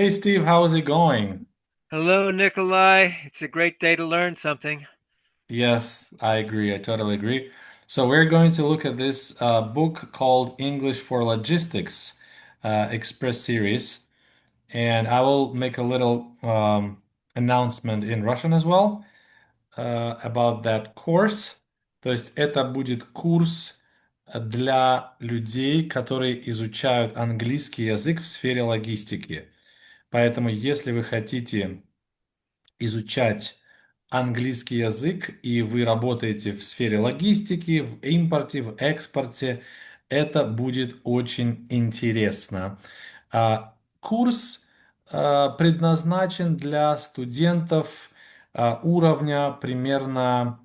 Hey Steve, how is it going? Hello, Nikolai. It's a great day to learn something. Yes, I agree. I totally agree. So we're going to look at this book called English for Logistics Express Series, and I will make a little announcement in Russian as well about that course. То есть это будет курс для людей, которые изучают английский язык в сфере логистики. Поэтому, если вы хотите изучать английский язык, и вы работаете в сфере логистики, в импорте, в экспорте, это будет очень интересно. Курс предназначен для студентов уровня примерно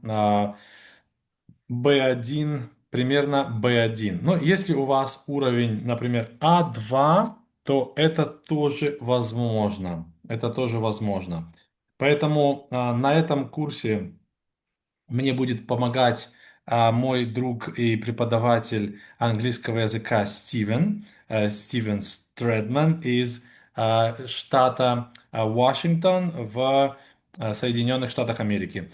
B1, примерно B1. Но если у вас уровень, например, А2, то это тоже возможно. Это тоже возможно. Поэтому на этом курсе мне будет помогать мой друг и преподаватель английского языка Стивен Стрэдман из штата Вашингтон в Соединенных Штатах Америки.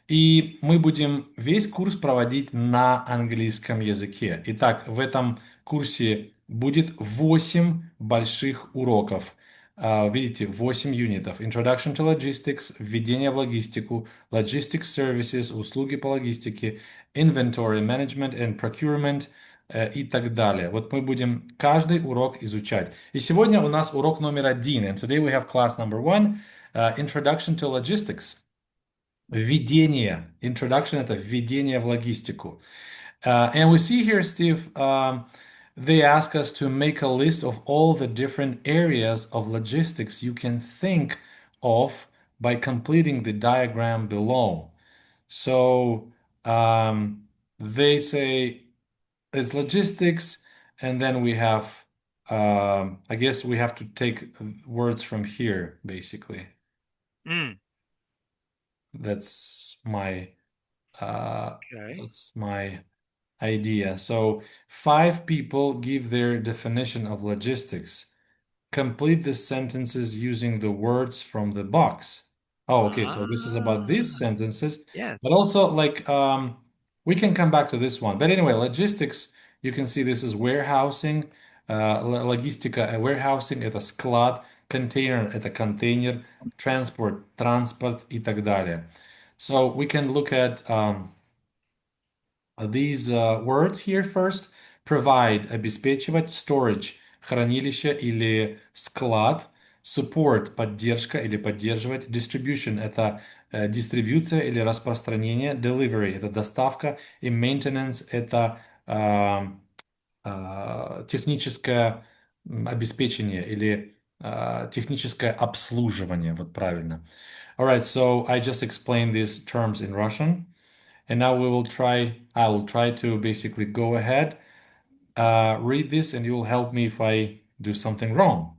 И мы будем весь курс проводить на английском языке. Итак, в этом курсе будет 8 больших уроков. Видите, 8 юнитов. Introduction to Logistics, введение в логистику, Logistics Services, услуги по логистике, Inventory Management and Procurement и так далее. Вот мы будем каждый урок изучать. И сегодня у нас урок номер один. And today we have class number one, Introduction to Logistics. Введение. Introduction — это введение в логистику. And we see here, Steve, they ask us to make a list of all the different areas of logistics you can think of by completing the diagram below. So they say it's logistics, and then we have, I guess we have to take words from here, basically. Mm, That's my uh, okay. that's my idea. So, five people give their definition of logistics. Complete the sentences using the words from the box. Oh, okay. So this is about these Ah, sentences, yes. but also we can come back to this one. But anyway, logistics, you can see this is warehousing. Логистика, warehousing — это склад, container — это контейнер, transport — транспорт и так далее. So we can look at these words here first. Provide — обеспечивать, storage — хранилище или склад, support — поддержка или поддерживать, distribution — это дистрибьюция или распространение, delivery — это доставка, и maintenance — это техническое обеспечение или техническое обслуживание, вот правильно. All right, so I just explained these terms in Russian. And now I will try to basically go ahead, read this, and you'll help me if I do something wrong.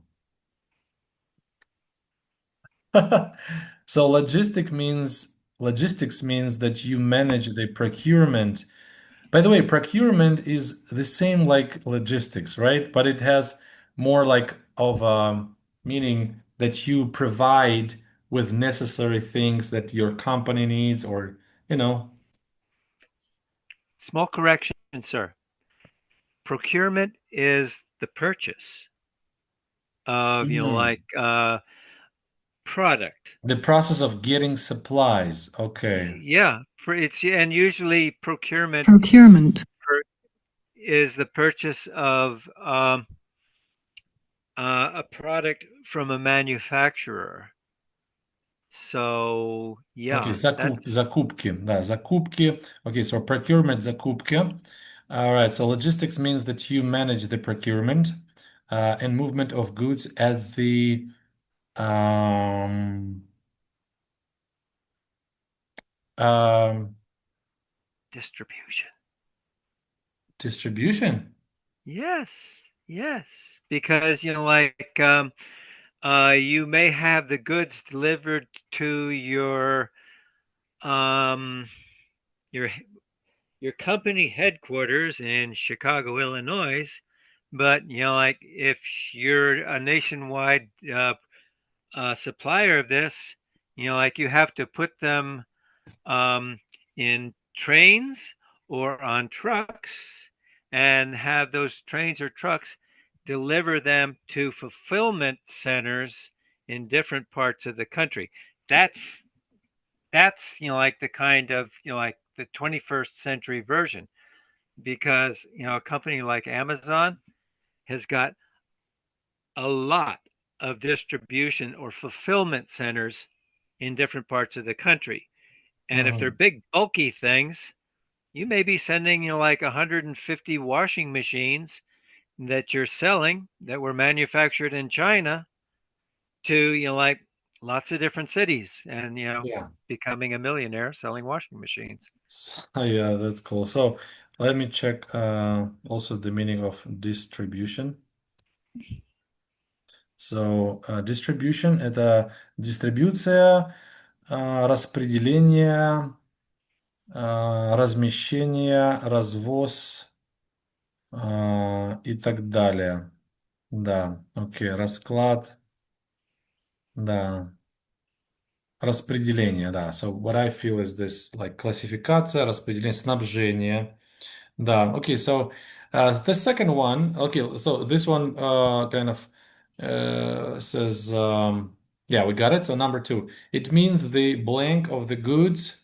So logistics means that you manage the procurement. By the way, procurement is the same like logistics, right? But it has more like of a meaning that you provide with necessary things that your company needs, or you know. Small correction, sir. Procurement is the purchase of, Mm. product. The process of getting supplies. Okay. Yeah, it's and usually procurement Procurement. per, is the purchase of a product from a manufacturer. So Okay, yeah, that's закупки, да, закупки. Okay, so procurement — закупки. All right, so logistics means that you manage the procurement and movement of goods at the um, um, distribution. distribution. Yes, yes, because you may have the goods delivered to um your your company headquarters in Chicago, Illinois, but if you're a nationwide a supplier of this, like you have to put them in trains or on trucks and have those trains or trucks deliver them to fulfillment centers in different parts of the country. That's like the kind of like the 21st century version, because a company like Amazon has got a lot of distribution or fulfillment centers in different parts of the country. And if they're Mhm. big, bulky things, you may be sending, like 150 washing machines that you're selling that were manufactured in China to, like lots of different cities and, Yeah. becoming a millionaire selling washing machines. Yeah, that's cool. So let me check also the meaning of distribution. So distribution это дистрибуция, распределение, размещение, развоз и так далее. Да, окей, расклад, да, распределение, да. So what I feel is this like классификация, распределение, снабжение. Да, okay, so the second one, okay, so this one kind of says, yeah, we got it. So number two, it means the blank of the goods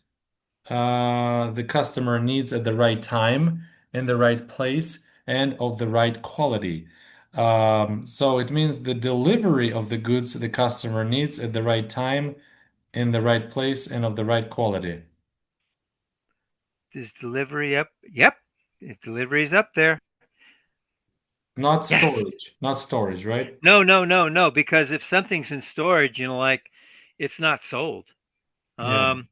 the customer needs at the right time, in the right place, and of the right quality. So it means the delivery of the goods the customer needs at the right time, in the right place, and of the right quality. Is delivery up? Yep. Delivery's up there. Yes. Not storage, right? No, no, no, no. Because if something's in storage, like it's not sold. Yeah. Um,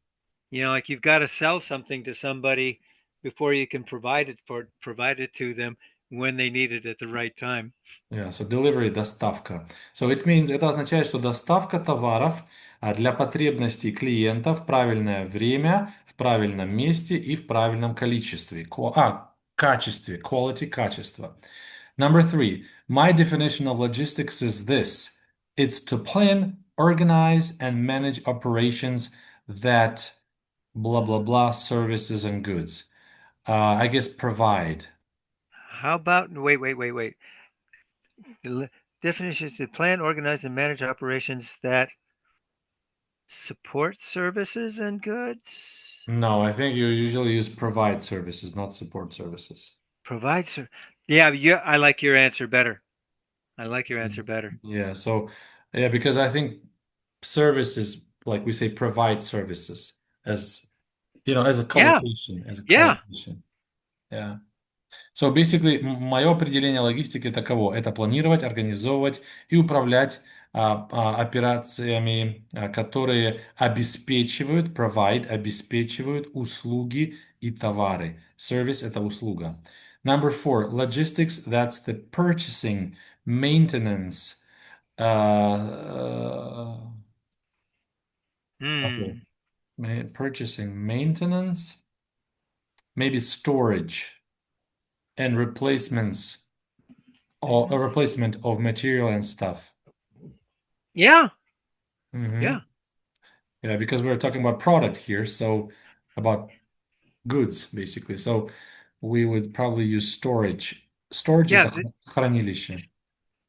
like you've got to sell something to somebody before you can provide it to them when they need it at the right time. Yeah, so delivery, доставка. So it means, это означает, что доставка товаров для потребностей клиента в правильное время, в правильном месте и в правильном количестве. Качестве, quality, качество. Number three, my definition of logistics is this. It's to plan, organize, and manage operations that blah, blah, blah, services and goods. I guess provide. How about wait. The definition is to plan, organize, and manage operations that support services and goods. No, I think you usually use provide services, not support services. Provide ser- yeah, I like your answer better. I like your answer better. Yeah, so yeah, because I think service is like we say provide services as as a Yeah, collocation, as a yeah. collocation. Yeah. So basically, мое определение логистики таково. Это планировать, организовывать и управлять операциями, которые обеспечивают, provide, обеспечивают услуги и товары. Service– это услуга. Number four, logistics, that's the purchasing, maintenance, okay. Hmm. Purchasing, maintenance, maybe storage and replacements or a Maintenance. replacement of material and stuff. Yeah, Hmm. yeah, Yeah, because we're talking about product here, so about goods basically. So we would probably use storage. Storage yeah. это хранилище.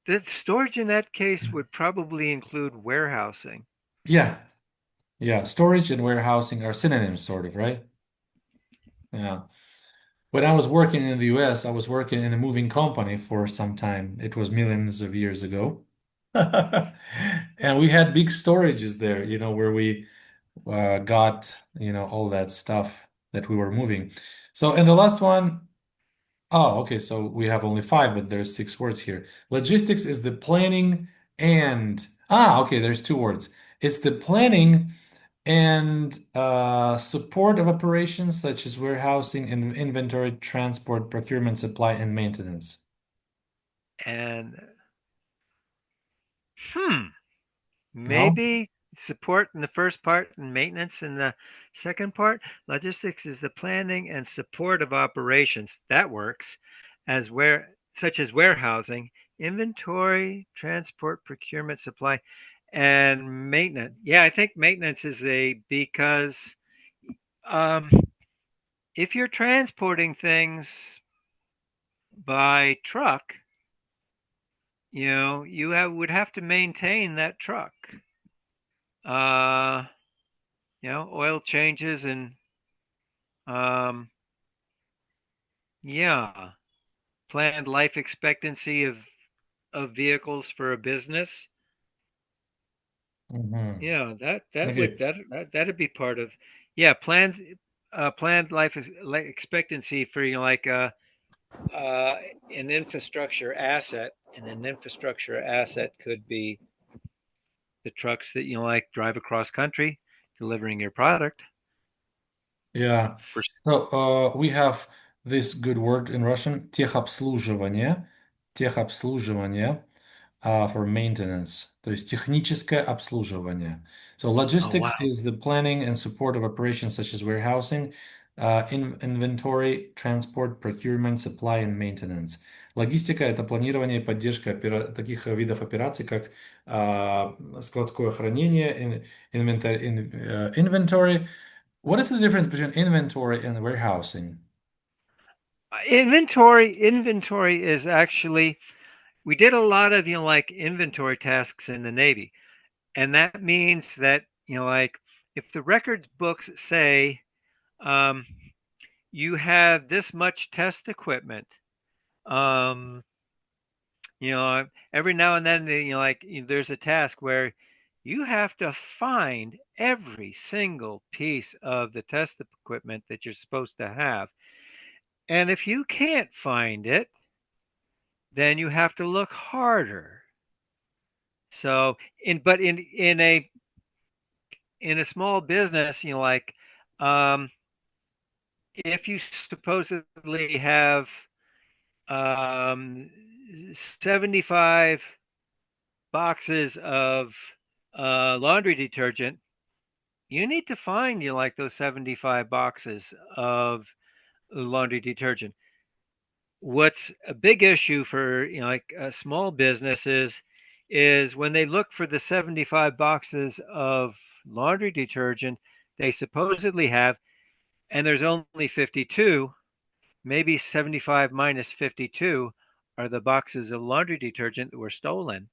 The storage in that case would probably include warehousing. Yeah, yeah. Storage and warehousing are synonyms, sort of, right? Yeah. When I was working in the US, I was working in a moving company for some time. It was millions of years ago. And we had big storages there, where we got, all that stuff that we were moving. So, and the last one, oh, okay, so we have only five, but there's six words here. Logistics is the planning and, okay, there's two words. It's the planning and support of operations such as warehousing and inventory, transport, procurement, supply, and maintenance. And No? maybe support in the first part and maintenance in the second part. Logistics is the planning and support of operations. That works as such as warehousing, inventory, transport, procurement, supply. and maintenance. Yeah, I think maintenance is because um, if you're transporting things by truck, would have to maintain that truck. Uh, oil changes and um, yeah, planned life expectancy of vehicles for a business. Mhm. Yeah, Okay. that'd be part of, yeah, planned life expectancy for uh an infrastructure asset, and an infrastructure asset could be the trucks that drive across country delivering your product Yeah. for. So we have this good word in Russian, техобслуживание. Техобслуживание for maintenance. То есть техническое обслуживание. So Oh logistics wow. is the planning and support of operations such as warehousing, inventory, transport, procurement, supply and maintenance. Логистика — это планирование и поддержка таких видов операций, как складское хранение, inventory. What is the difference between inventory and warehousing? Inventory is actually, we did a lot of inventory tasks in the Navy, and that means that if the records books say um, you have this much test equipment, um, every now and then there's a task where you have to find every single piece of the test equipment that you're supposed to have, and if you can't find it, then you have to look harder. So in a small business, um, if you supposedly have 75 boxes of laundry detergent, you need to find those 75 boxes of laundry detergent. What's a big issue for a small businesses is when they look for the 75 boxes of laundry detergent they supposedly have, and there's only 52, maybe 75 minus 52 are the boxes of laundry detergent that were stolen.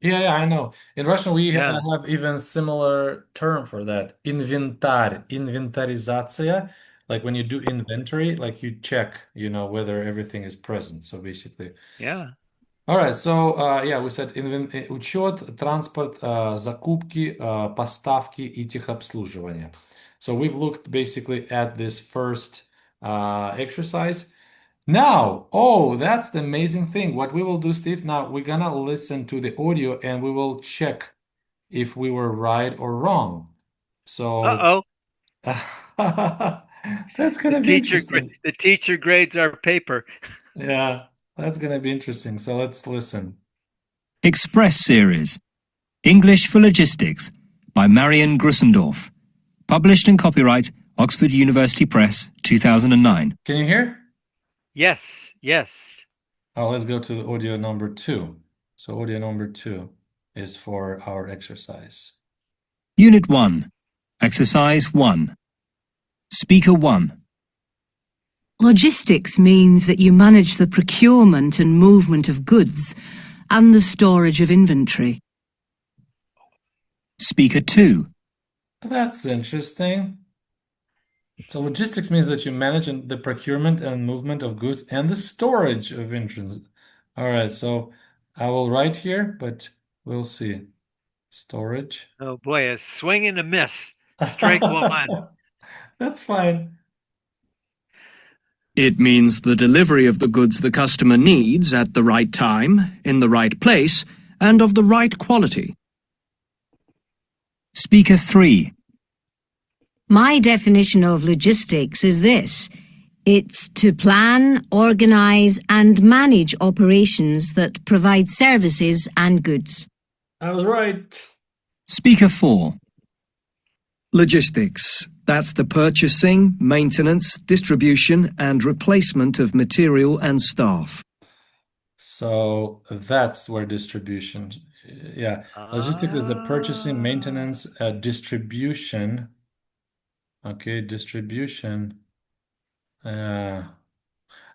Yeah, I know. In Russian, we Yeah, have even similar term for that. Инвентарь, инвентаризация. Like when you do inventory, like you check, whether everything is present. So basically. yeah. All right. So yeah, we said учет, транспорт, закупки, поставки и техобслуживание. So we've looked basically at this first exercise. Now, oh, that's the amazing thing. What we will do, Steve, now we're gonna listen to the audio and we will check if we were right or wrong. So Uh-oh. that's gonna be interesting. The teacher grades our paper. Yeah, that's gonna be interesting. So let's listen. Express Series English for Logistics by Marion Grussendorf. Published and copyright Oxford University Press 2009. Can you hear? Yes, yes. Oh, let's go to the audio number 2. So audio number 2 is for our exercise. Unit 1. Exercise 1. Speaker 1. Logistics means that you manage the procurement and movement of goods and the storage of inventory. Speaker 2. That's interesting. So logistics means that you manage the procurement and movement of goods and the storage of introns. All right, so I will write here, but we'll see. Storage. Oh boy, a swing and a miss. Strike one. That's fine. It means the delivery of the goods the customer needs at the right time, in the right place, and of the right quality. Speaker 3. My definition of logistics is this. It's to plan, organise and manage operations that provide services and goods. I was right. Speaker 4. Logistics. That's the purchasing, maintenance, distribution, and replacement of material and staff. So that's where distribution Yeah, logistics is the purchasing, maintenance, distribution. Okay, distribution.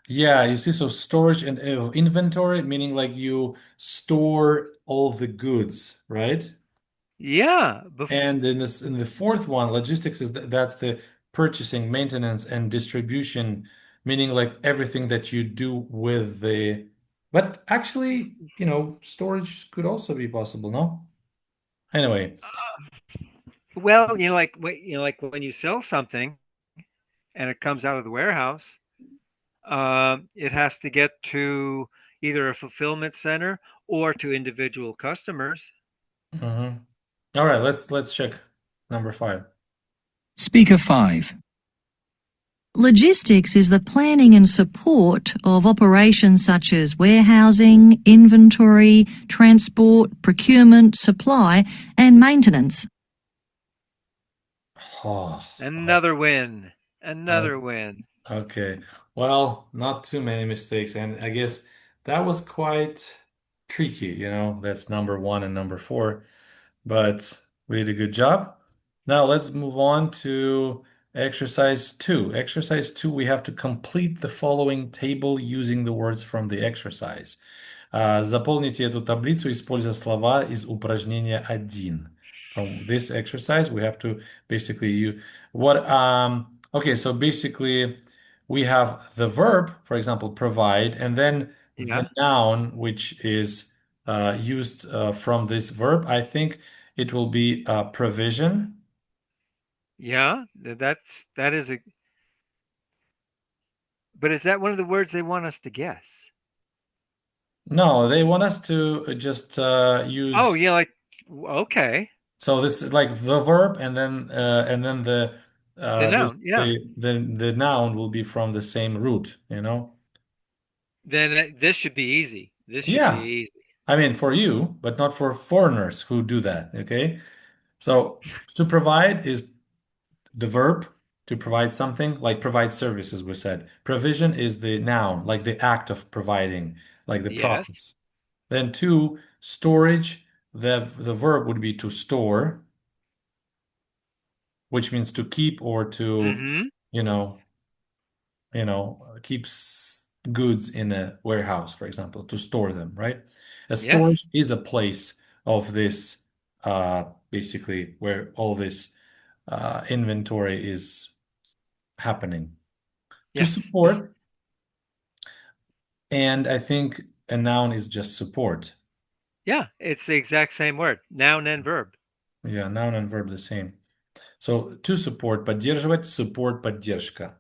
Yeah, you see, so storage and inventory, meaning like you store all the goods, right? Yeah. And in the fourth one, logistics is that's the purchasing, maintenance, and distribution, meaning like everything that you do with the. But actually, storage could also be possible, no? Anyway, Well, like when you sell something and it comes out of the warehouse, it has to get to either a fulfillment center or to individual customers. mhm. All right, let's check number 5. Speaker 5. Logistics is the planning and support of operations such as warehousing, inventory, transport, procurement, supply, and maintenance. Oh, Another win. uh, Another win. okay. Well, not too many mistakes, and I guess that was quite tricky, that's number 1 and number 4, but we did a good job. Now let's move on to exercise 2. Exercise 2, we have to complete the following table using the words from the exercise. Заполните эту таблицу, используя слова из упражнения 1. From this exercise, we have to basically okay, so basically we have the verb, for example, provide, and then the Yeah. noun, which is used from this verb. I think it will be provision. Yeah. That is a. But is that one of the words they want us to guess? No, they want us to just Oh, use. yeah. Okay. So this is like the verb, and then the The noun. Yeah. basically the noun will be from the same root, Then this should be easy. This should be Yeah, easy. I mean for you, but not for foreigners who do that. Okay, so to provide is the verb to provide something, like provide services. We said provision is the noun, like the act of providing, like the Yes. process. Then two, storage. The verb would be to store, which means to keep or to, Mm-hmm. you know, keep goods in a warehouse, for example, to store them, right? A Yes. storage is a place of this, basically, where all this inventory is happening. To Yes. support, and I think a noun is just support. Yeah. It's the exact same word. Noun and verb. Yeah, noun and verb the same. So to support, поддерживать, support, поддержка.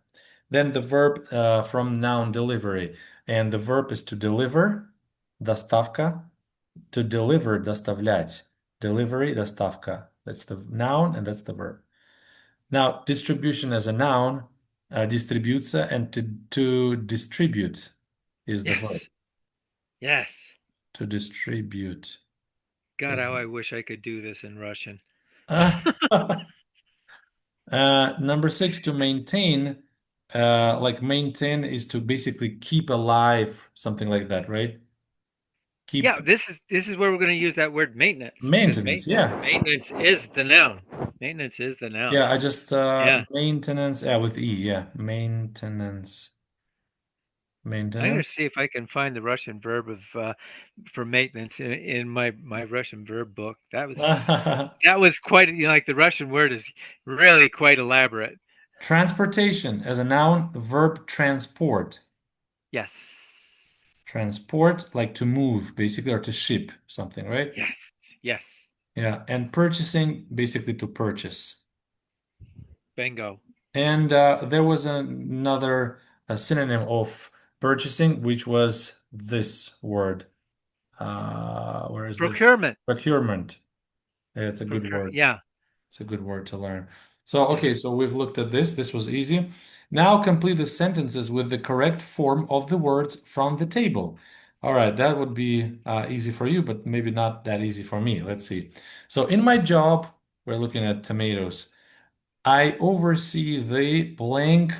Then the verb from noun delivery. And the verb is to deliver, доставка. To deliver, доставлять. Delivery, доставка. That's the noun and that's the verb. Now, distribution as a noun, distribuция, and to distribute is the verb. Yes. To distribute. God, how I wish I could do this in Russian. Number 6, to maintain. Like maintain is to basically keep alive, something like that, right? Keep Yeah, this is where we're going to use that word maintenance. maintenance, yeah. Maintenance is the noun. Maintenance is the noun. Yeah, I just Yeah. maintenance, yeah, with E, yeah. Maintenance. I'm going to Maintenance. see if I can find the Russian verb for maintenance in my Russian verb book. That was quite, like the Russian word is really quite elaborate. Transportation as a noun, verb transport. Yes. Transport, like to move, basically, or to ship something, right? Yes. Yes. Yeah, and purchasing, basically to purchase. Bingo. And there was another synonym of purchasing, which was this word. Where is this? Procurement. Procurement. Yeah, it's a good word. Yeah. It's a good word to learn. So, okay, so we've looked at this. This was easy. Now complete the sentences with the correct form of the words from the table. All right, that would be easy for you, but maybe not that easy for me. Let's see. So, in my job, we're looking at tomatoes. I oversee the blank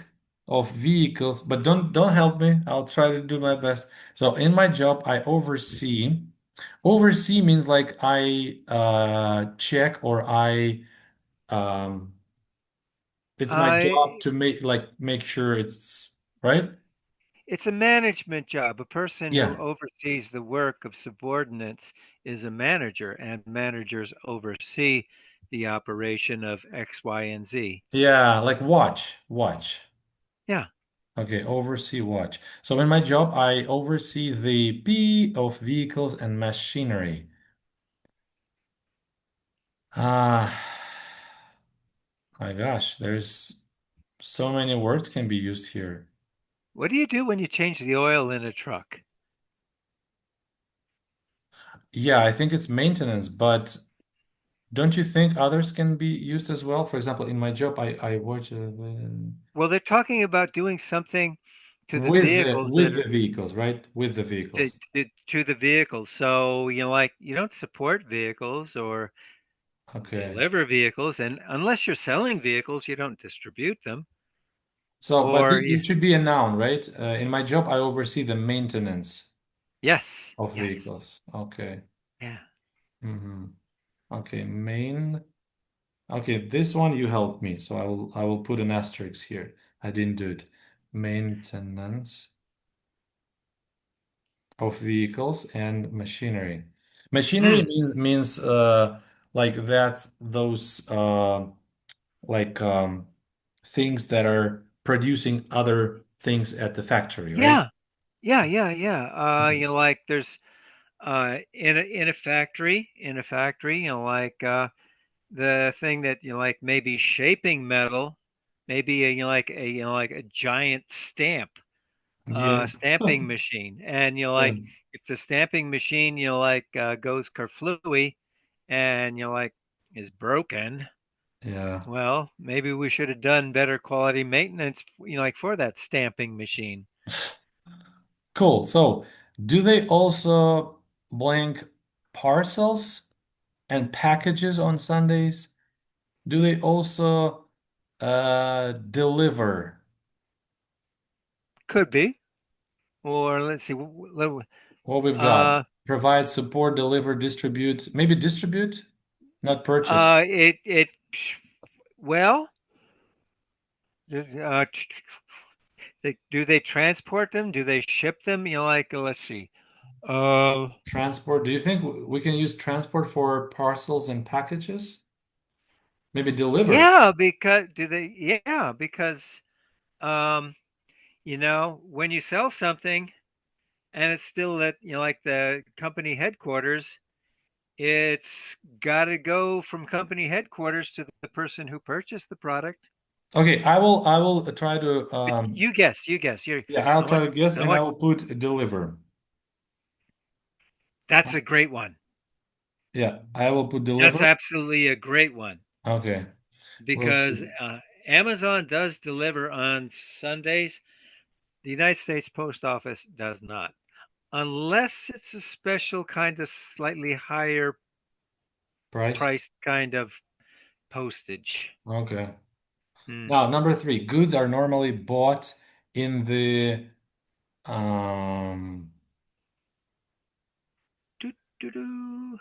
of vehicles, but don't help me. I'll try to do my best. So, in my job, I oversee Oversee means like I check or I um it's my job I to make sure it's right. It's a management job. A person who Yeah. oversees the work of subordinates is a manager, and managers oversee the operation of X, Y, and Z. Yeah, like watch. Yeah. Okay, oversee watch. So in my job, I oversee the P of vehicles and machinery. Ah, my gosh, there's so many words can be used here. What do you do when you change the oil in a truck? Yeah, I think it's maintenance, but don't you think others can be used as well? For example, in my job, I watch Well, they're talking about doing something to the with the vehicles that with the are vehicles, right? With the vehicles. to the vehicles. So, like you don't support vehicles or Okay. deliver vehicles, and unless you're selling vehicles, you don't distribute them. So, but Or it should be a noun, right? In my job, I oversee the maintenance yes, of yes, vehicles. Okay. yeah. hmm Okay, main. Okay, this one you helped me, so I will put an asterisk here. I didn't do it. Maintenance of vehicles and machinery. Machinery Mm. means like that those like things that are producing other things at the factory, right? Yeah, yeah. Okay. Like there's in a factory, like the thing that like maybe shaping metal, maybe like a giant Yeah. stamping machine, and Yeah. like if the stamping machine like goes kerflooey, and like is broken, Yeah. well, maybe we should have done better quality maintenance, like for that stamping machine. Cool. So, do they also blank parcels and packages on Sundays? Do they also deliver? Could be, or let's see, What we've got? uh, Provide, support, deliver, distribute. Maybe distribute, not purchase. it well, uh, do they transport them? Do they ship them? Like let's see. Uh, Transport. Do you think we can use transport for parcels and packages? Maybe deliver. yeah, because do they? Yeah, because um, when you sell something and it's still at like the company headquarters, it's got to go from company headquarters to the person who purchased the product. Okay, I will try to But you guess, You're yeah, I'll I try want to guess I and I want will put deliver. That's a great one. Yeah, I will put That's deliver. absolutely a great one Okay, we'll because see. Amazon does deliver on Sundays. The United States Post Office does not, unless it's a special kind of slightly higher Price. priced kind of postage. Okay. Hmm. Now, number three, goods are normally bought in the um Doo, doo, doo.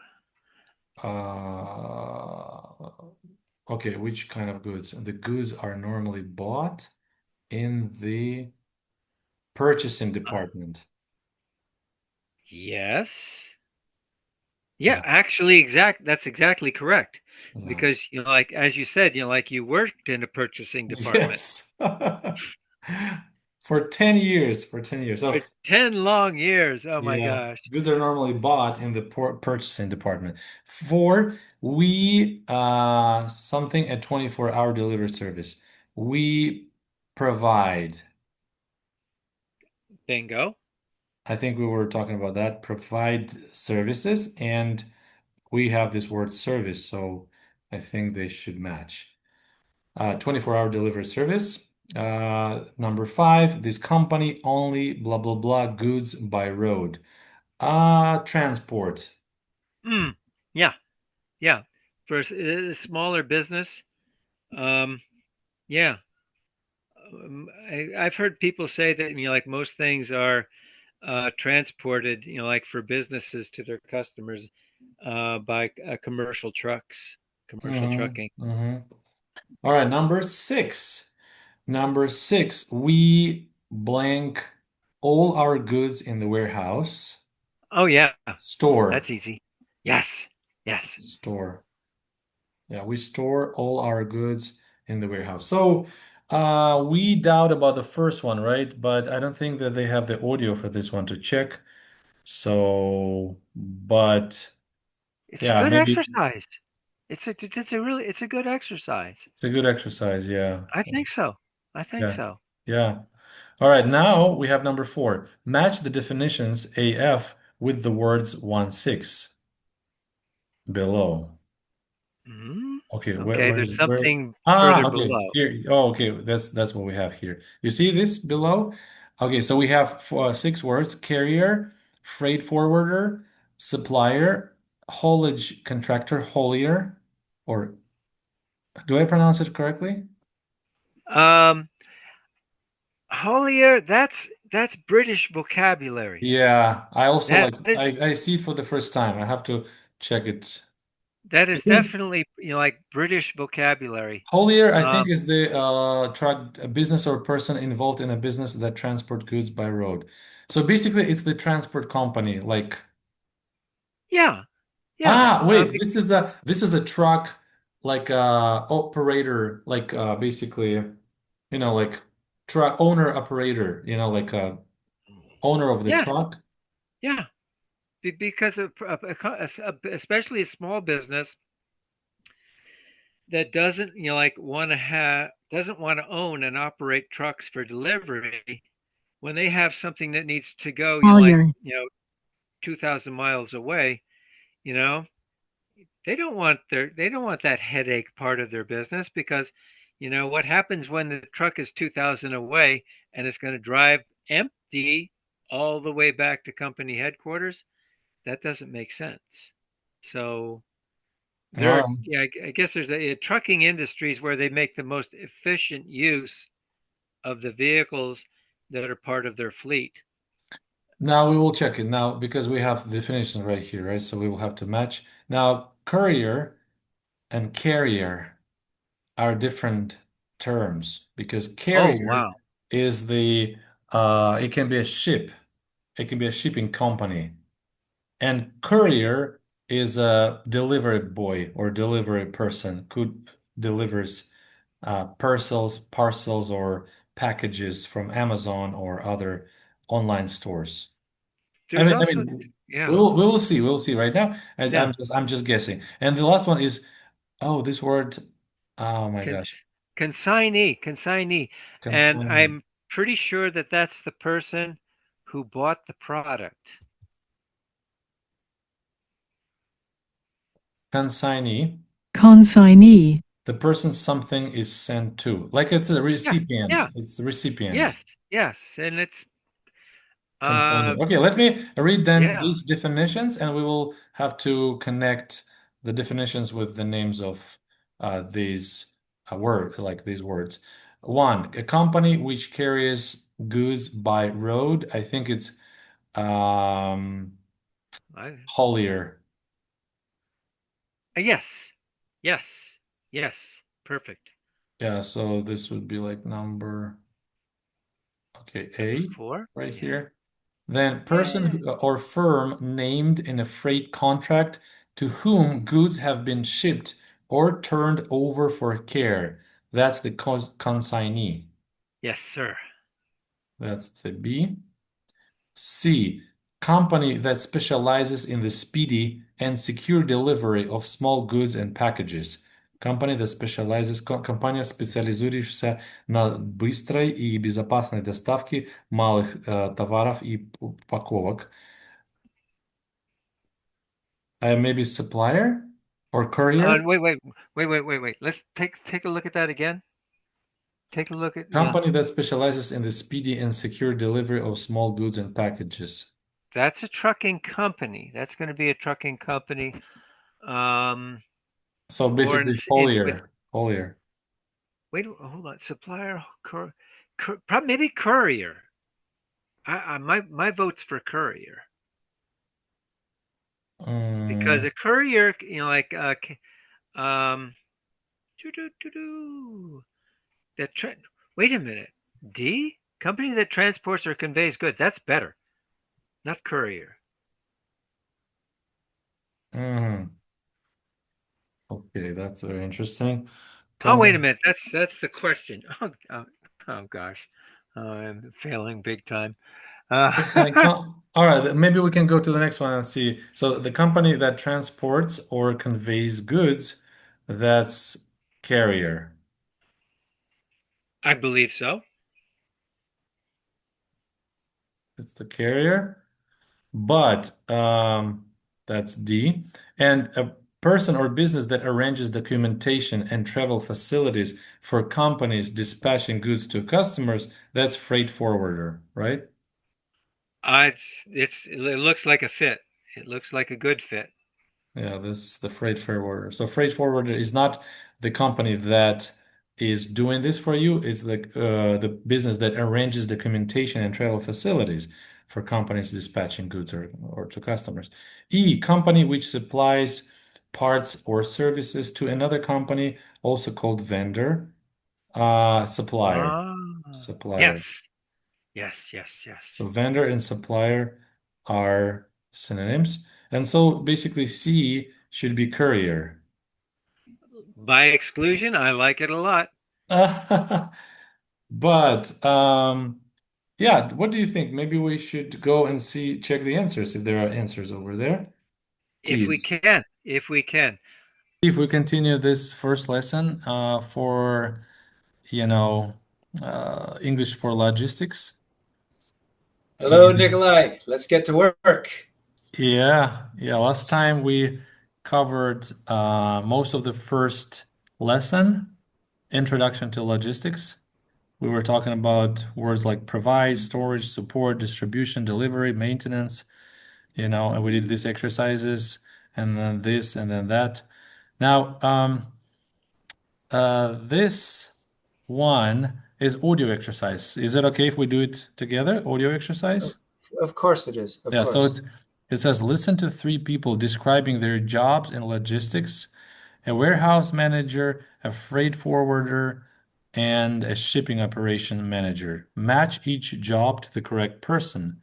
uh okay, which kind of goods? The goods are normally bought in the purchasing department. Yes. Yeah, Yeah, actually, that's exactly correct. yeah. Because like as you said, like you worked in a purchasing department Yes. For 10 years, for 10 years. for So, 10 long years. Oh my yeah, gosh. goods are normally bought in the purchasing department. Four, we something a 24-hour delivery service. We provide. Bingo. I think we were talking about that. Provide services, and we have this word service, so I think they should match. 24-hour delivery service. Number five, this company only blah blah blah goods by road. Transport. Mm, yeah, yeah. For a smaller business, um, yeah. I've heard people say that like most things are transported, like for businesses to their customers by commercial trucks, commercial trucking. All right, number six. Number six, we blank all our goods in the warehouse. Oh, yeah. Store. That's easy. Yes. Yes. Store. Yeah, we store all our goods in the warehouse. So we doubt about the first one, right? But I don't think that they have the audio for this one to check. So, but It's a yeah, good maybe exercise. It's a good exercise. it's a good exercise. Yeah. I think so. I think Yeah. so. Yeah. All right, now we have number four. Match the definitions AF with the words 1-6 below. Okay, Okay, there's where? something Ah, further okay. below. Here. Oh, okay. That's what we have here. You see this below? Okay, so we have six words: carrier, freight forwarder, supplier, haulage contractor, haulier, or do I pronounce it correctly? Um, Holier, that's British vocabulary. Yeah, I also That like is I see it for the first time. I have to check it. that I is think definitely like British vocabulary. haulier, I Um, think, is the truck a business or person involved in a business that transport goods by road. So basically, it's the transport company. Like, yeah, yeah. wait, this is a truck, like operator, like basically, like truck owner operator. Like owner of the Yes, truck. yeah. Because of especially a small business that doesn't like want to have doesn't want to own and operate trucks for delivery when they have something that needs to go, Holier. 2,000 miles away, you know, they don't want that headache part of their business because what happens when the truck is 2,000 away and it's going to drive empty all the way back to company headquarters? That doesn't make sense. So Um, yeah, I guess there's trucking industries where they make the most efficient use of the vehicles that are part of their fleet. Now we will check it now because we have the definition right here, right? So we will have to match. Now, courier and carrier are different terms because Oh, carrier wow. is it can be a ship, it can be a shipping company, and courier is a delivery boy or delivery person who delivers parcels or packages from Amazon or other online stores. I There's mean, I also, mean, we yeah, will we will see. We will see right now. And yeah. I'm just guessing. And the last one is, oh, this word. Oh my Cons- gosh. consignee. And Consignee. I'm pretty sure that that's the person who bought the product. Consignee. Consignee. The person something is sent to. Like it's a Yeah, recipient. yeah, It's the recipient. yes, yes. And it's, Consignee. uh, Okay, let me read then yeah. these definitions, and we will have to connect the definitions with the names of these like these words. One, a company which carries goods by road. I think it's um, I, haulier. yes, yes, yes. Perfect. Yeah, so this would be like number, okay, Number A four. right Yeah, here. Then person yeah. or firm named in a freight contract to whom goods have been shipped or turned over for care. That's the consignee. Yes, sir. That's the B. C. Company that specializes in the speedy and secure delivery of small goods and packages. Компания that specializes, компания, специализирующаяся на быстрой и безопасной доставке малых товаров и упаковок. Maybe supplier or courier. Wait. Let's take a look at that again. Take a look at, yeah. Company that specializes in the speedy and secure delivery of small goods and packages. That's a trucking company. That's going to be a trucking company. So Or basically, with haulier. wait, hold on. Supplier, maybe courier. My vote's for courier. Mm, Because a courier, like wait a minute. D? Company that transports or conveys goods. That's better. Not courier. okay, that's very interesting. Oh, wait a minute. That's the question. Oh gosh. I'm failing big time. It's fine. All right, maybe we can go to the next one and see. So the company that transports or conveys goods, that's carrier. I believe so. It's the carrier, but that's D. And a person or business that arranges documentation and travel facilities for companies dispatching goods to customers, that's freight forwarder, right? It looks like a fit. It looks like a good fit. Yeah, this is the freight forwarder. So freight forwarder is not the company that is doing this for you. It's the business that arranges documentation and travel facilities for companies dispatching goods or to customers. E, company which supplies parts or services to another company, also called vendor. Supplier. Ah, Supplier. yes. Yes. So vendor and supplier are synonyms. And so basically C should be courier. By exclusion, I like it a lot. But yeah, what do you think? Maybe we should go and check the answers if there are answers over there. If we can. If we continue this first lesson for English for logistics. Hello, Nikolai. Let's get to work. Yeah. Last time we covered most of the first lesson, Introduction to Logistics. We were talking about words like provide, storage, support, distribution, delivery, maintenance, and we did these exercises and then this and then that. Now, this one is audio exercise. Is it okay if we do it together? Audio exercise? Of course it is. Of Yeah, so course. it says listen to three people describing their jobs in logistics: a warehouse manager, a freight forwarder, and a shipping operation manager. Match each job to the correct person.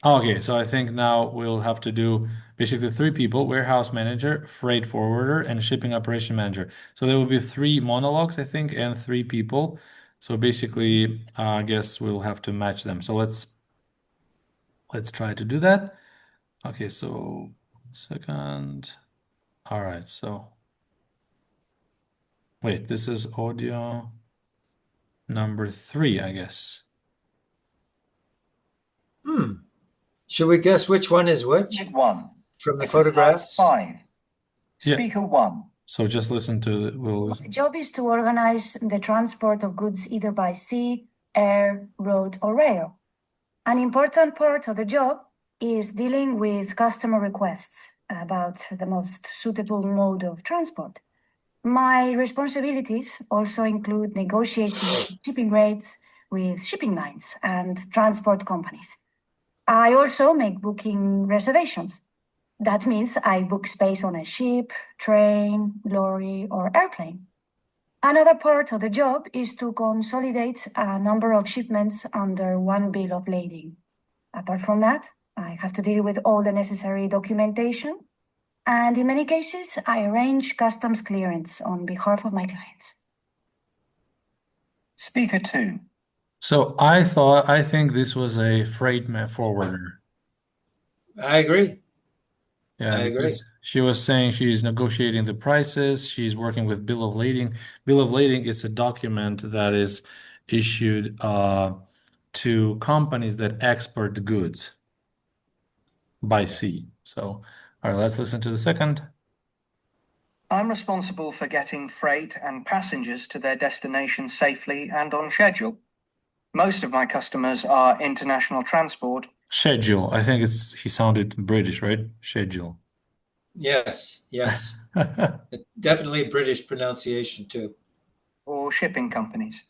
Okay, so I think now we'll have to do basically three people: warehouse manager, freight forwarder, and shipping operation manager. So there will be three monologues, I think, and three people. So basically, I guess we'll have to match them. So let's try to do that. Okay, so second. All right, so wait, this is audio number 3, I guess. Should we guess which one is which? Unit 1. From the Exercise photographs? 5. Yeah. Speaker 1. So just listen to we'll My listen. job is to organize the transport of goods either by sea, air, road, or rail. An important part of the job is dealing with customer requests about the most suitable mode of transport. My responsibilities also include negotiating shipping rates with shipping lines and transport companies. I also make booking reservations. That means I book space on a ship, train, lorry, or airplane. Another part of the job is to consolidate a number of shipments under one bill of lading. Apart from that, I have to deal with all the necessary documentation, and in many cases, I arrange customs clearance on behalf of my clients. Speaker 2. So I think this was a freight forwarder. I agree. Yeah, I agree. because she was saying she's negotiating the prices, she's working with bill of lading. Bill of lading is a document that is issued to companies that export goods by sea. So, all right, let's listen to the second. I'm responsible for getting freight and passengers to their destination safely and on schedule. Most of my customers are international transport. Schedule. I think he sounded British, right? Schedule. Yes. Definitely British pronunciation too. Or shipping companies.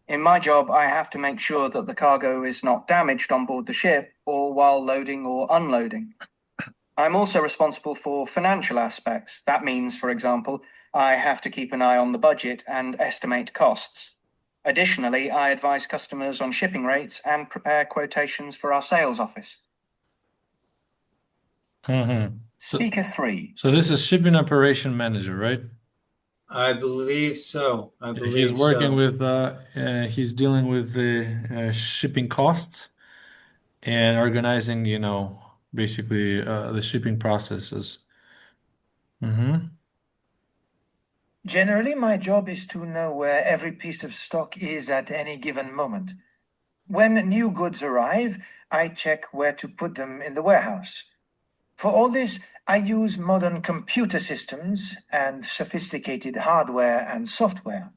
In my job, I have to make sure that the cargo is not damaged on board the ship or while loading or unloading. I'm also responsible for financial aspects. That means, for example, I have to keep an eye on the budget and estimate costs. Additionally, I advise customers on shipping rates and prepare quotations for our sales office. Speaker 3. So this is shipping operation manager, right? I believe so. I believe He's working so. with, he's dealing with the shipping costs and organizing, basically the shipping processes. Generally, my job is to know where every piece of stock is at any given moment. When new goods arrive, I check where to put them in the warehouse. For all this, I use modern computer systems and sophisticated hardware and software.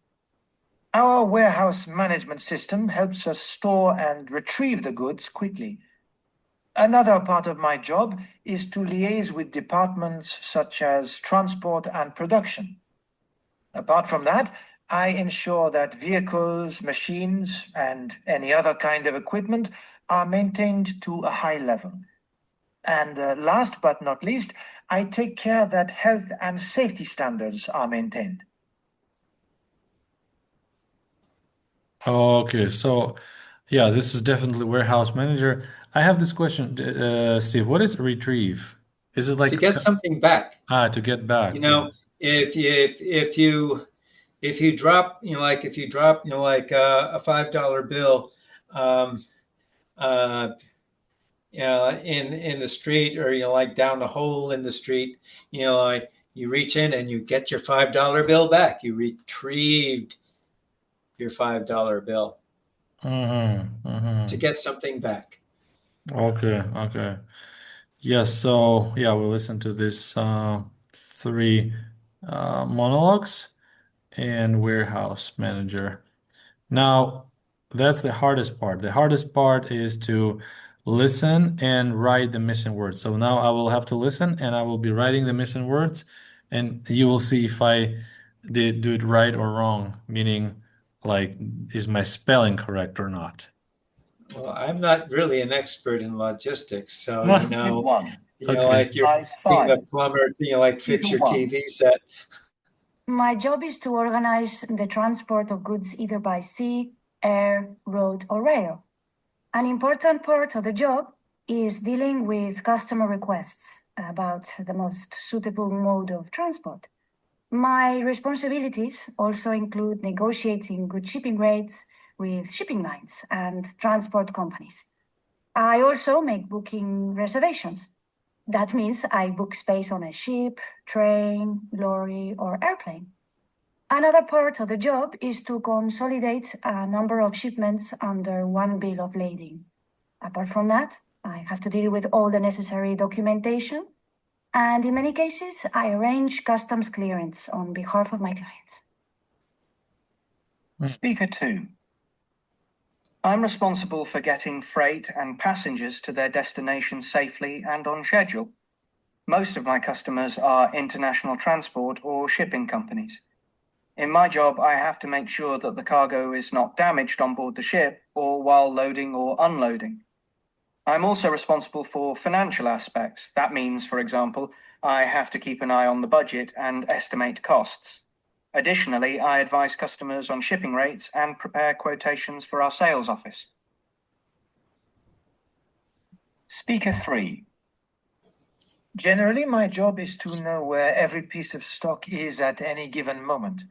Our warehouse management system helps us store and retrieve the goods quickly. Another part of my job is to liaise with departments such as transport and production. Apart from that, I ensure that vehicles, machines, and any other kind of equipment are maintained to a high level. And last but not least, I take care that health and safety standards are maintained. Okay, so yeah, this is definitely warehouse manager. I have this question, Steve. What is retrieve? Is it like To get something back. to get back? If you drop, if you drop, a $5 bill, in the street, or like down the hole in the street, you reach in and you get your $5 bill back. You retrieved your $5 bill to get something back. Okay. Yes, so yeah, we'll listen to this three monologues and warehouse manager. Now, that's the hardest part. The hardest part is to listen and write the missing words. So now I will have to listen and I will be writing the missing words, and you will see if I did do it right or wrong, meaning like, is my spelling correct or not? Well, I'm not really an expert in logistics, so One. like you're being a plumber, like fix your One. TV set. My job is to organize the transport of goods either by sea, air, road, or rail. An important part of the job is dealing with customer requests about the most suitable mode of transport. My responsibilities also include negotiating good shipping rates with shipping lines and transport companies. I also make booking reservations. That means I book space on a ship, train, lorry, or airplane. Another part of the job is to consolidate a number of shipments under one bill of lading. Apart from that, I have to deal with all the necessary documentation, and in many cases, I arrange customs clearance on behalf of my clients. Speaker 2. I'm responsible for getting freight and passengers to their destination safely and on schedule. Most of my customers are international transport or shipping companies. In my job, I have to make sure that the cargo is not damaged on board the ship or while loading or unloading. I'm also responsible for financial aspects. That means, for example, I have to keep an eye on the budget and estimate costs. Additionally, I advise customers on shipping rates and prepare quotations for our sales office. Speaker 3. Generally, my job is to know where every piece of stock is at any given moment.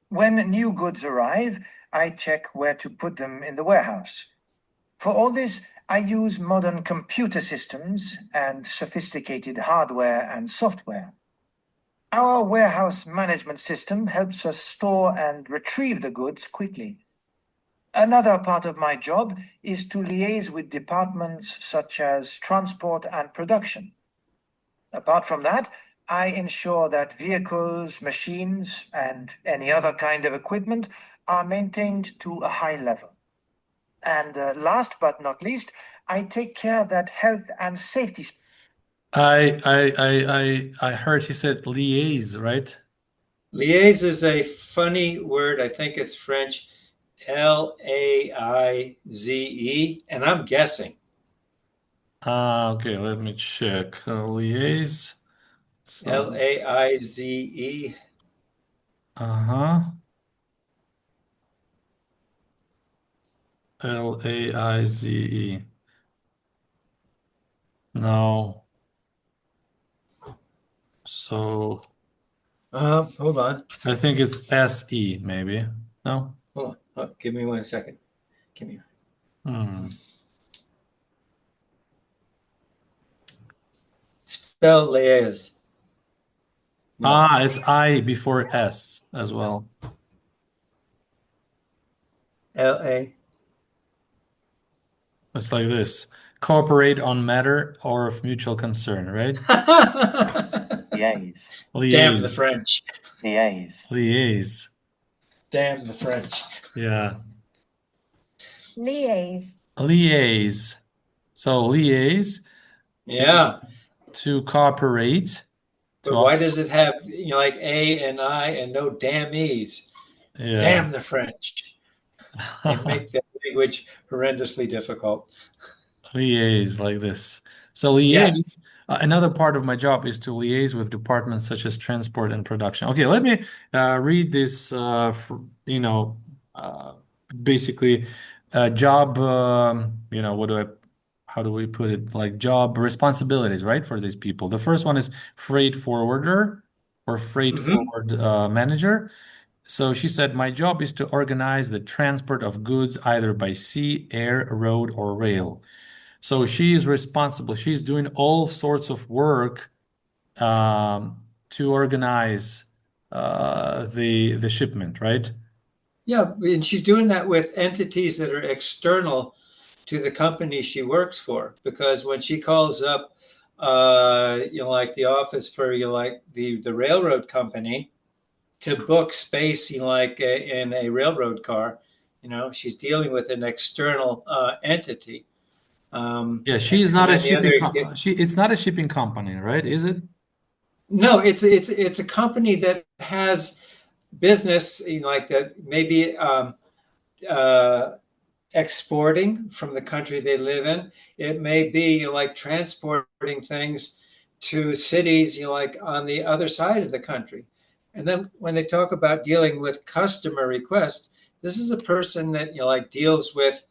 When new goods arrive, I check where to put them in the warehouse. For all this, I use modern computer systems and sophisticated hardware and software. Our warehouse management system helps us store and retrieve the goods quickly. Another part of my job is to liaise with departments such as transport and production. Apart from that, I ensure that vehicles, machines, and any other kind of equipment are maintained to a high level. And last but not least, I take care that health and safety. I heard he said liaise, right? Liaise is a funny word. I think it's French. L-A-I-Z-E, and I'm guessing. Okay, let me check. Liaise. So, L-A-I-Z-E. Laize. No. So Hold on. I think it's SE, maybe. No? Hold on. Oh, give me 1 second. Give me. Spell liaise. No. It's I before S as well. L-A. It's like this. Cooperate on matter or of mutual concern, right? Liaise. Damn the Liaise. French. Liaise. Liaise. Damn the French. Yeah. Liaise. Liaise. So liaise Yeah. to cooperate. But why does it have like A and I and no damn E's? Yeah. Damn the French. They make that language horrendously difficult. Liaise like this. So liaise, another part of my job is to liaise with departments such as transport and production. Okay, let me read this, basically job, how do we put it? Like job responsibilities, right, for these people. The first one is freight forwarder or freight forward manager. So she said, my job is to organize the transport of goods either by sea, air, road, or rail. So she is responsible. She's doing all sorts of work to organize the shipment, right? Yeah, and she's doing that with entities that are external to the company she works for. Because when she calls up, like the office for like the railroad company to book space, like in a railroad car, she's dealing with an external entity. Yeah, she's not a and then the shipping other, it's not a shipping company, right? Is it? No, it's a company that has business, like that maybe exporting from the country they live in. It may be like transporting things to cities, like on the other side of the country. And then when they talk about dealing with customer requests, this is a person that like deals with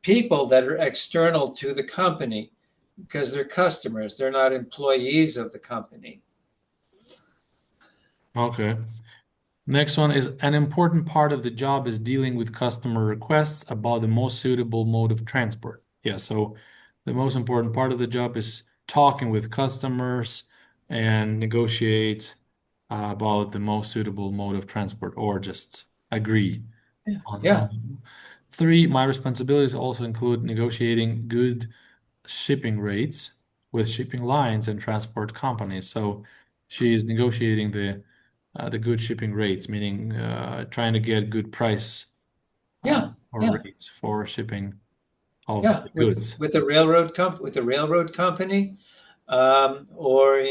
people that are external to the company because they're customers. They're not employees of the company. Okay. Next one is an important part of the job is dealing with customer requests about the most suitable mode of transport. Yeah, so the most important part of the job is talking with customers and negotiate about the most suitable mode of transport or just agree on. 3, my responsibilities also include negotiating good shipping rates with shipping lines and transport companies. So she is negotiating the good shipping rates, meaning trying to get good price or rates for shipping of the goods. With the railroad company, or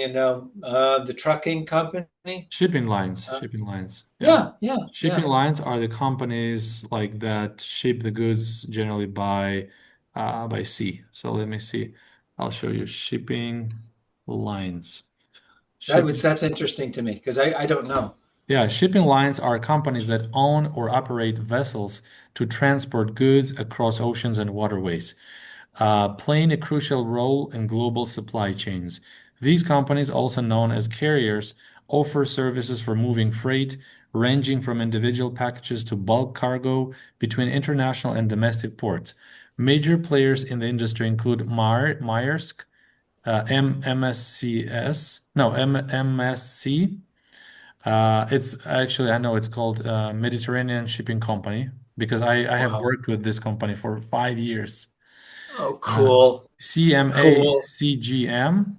the trucking company. Shipping lines. Shipping lines are the companies like that ship the goods generally by sea. So let me see. I'll show you shipping lines. That's interesting to me because I don't know. Yeah, shipping lines are companies that own or operate vessels to transport goods across oceans and waterways, playing a crucial role in global supply chains. These companies, also known as carriers, offer services for moving freight, ranging from individual packages to bulk cargo between international and domestic ports. Major players in the industry include Maersk, MSC. It's actually, I know it's called Mediterranean Shipping Company because I have worked with this company for 5 years. Oh, cool. CMA, CGM,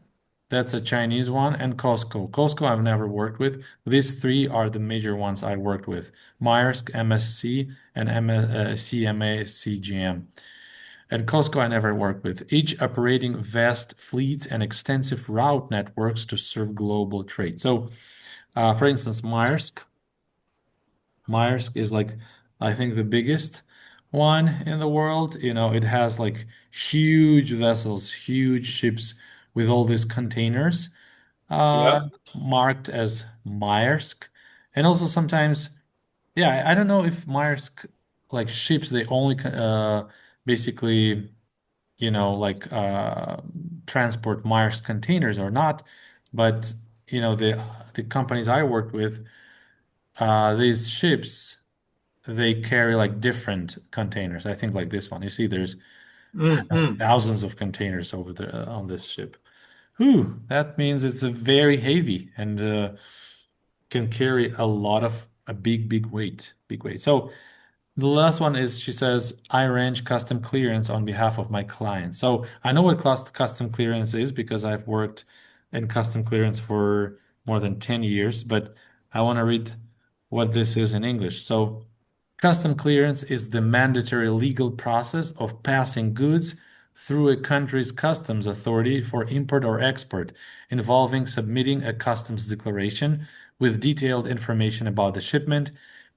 that's a Chinese one, and Costco. Costco I've never worked with. These 3 are the major ones I worked with. Maersk, MSC, and CMA, CGM. And Costco I never worked with, each operating vast fleets and extensive route networks to serve global trade. So, for instance, Maersk is like I think the biggest one in the world. You know, it has like huge vessels, huge ships with all these containers, uh, Yep. marked as Maersk. And also sometimes, yeah, I don't know if Maersk like ships, they only basically, you know, like transport Maersk containers or not. But you know, the companies I worked with, these ships, they carry like different containers. I think like this one. You see, there's Hmm. thousands of containers over there on this ship. Whew, that means it's a very heavy and can carry a lot of a big weight, big weight. So the last one is she says, I arrange custom clearance on behalf of my client. So I know what custom clearance is because I've worked in custom clearance for more than 10 years, but I want to read what this is in English. So custom clearance is the mandatory legal process of passing goods through a country's customs authority for import or export, involving submitting a customs declaration with detailed information about the shipment,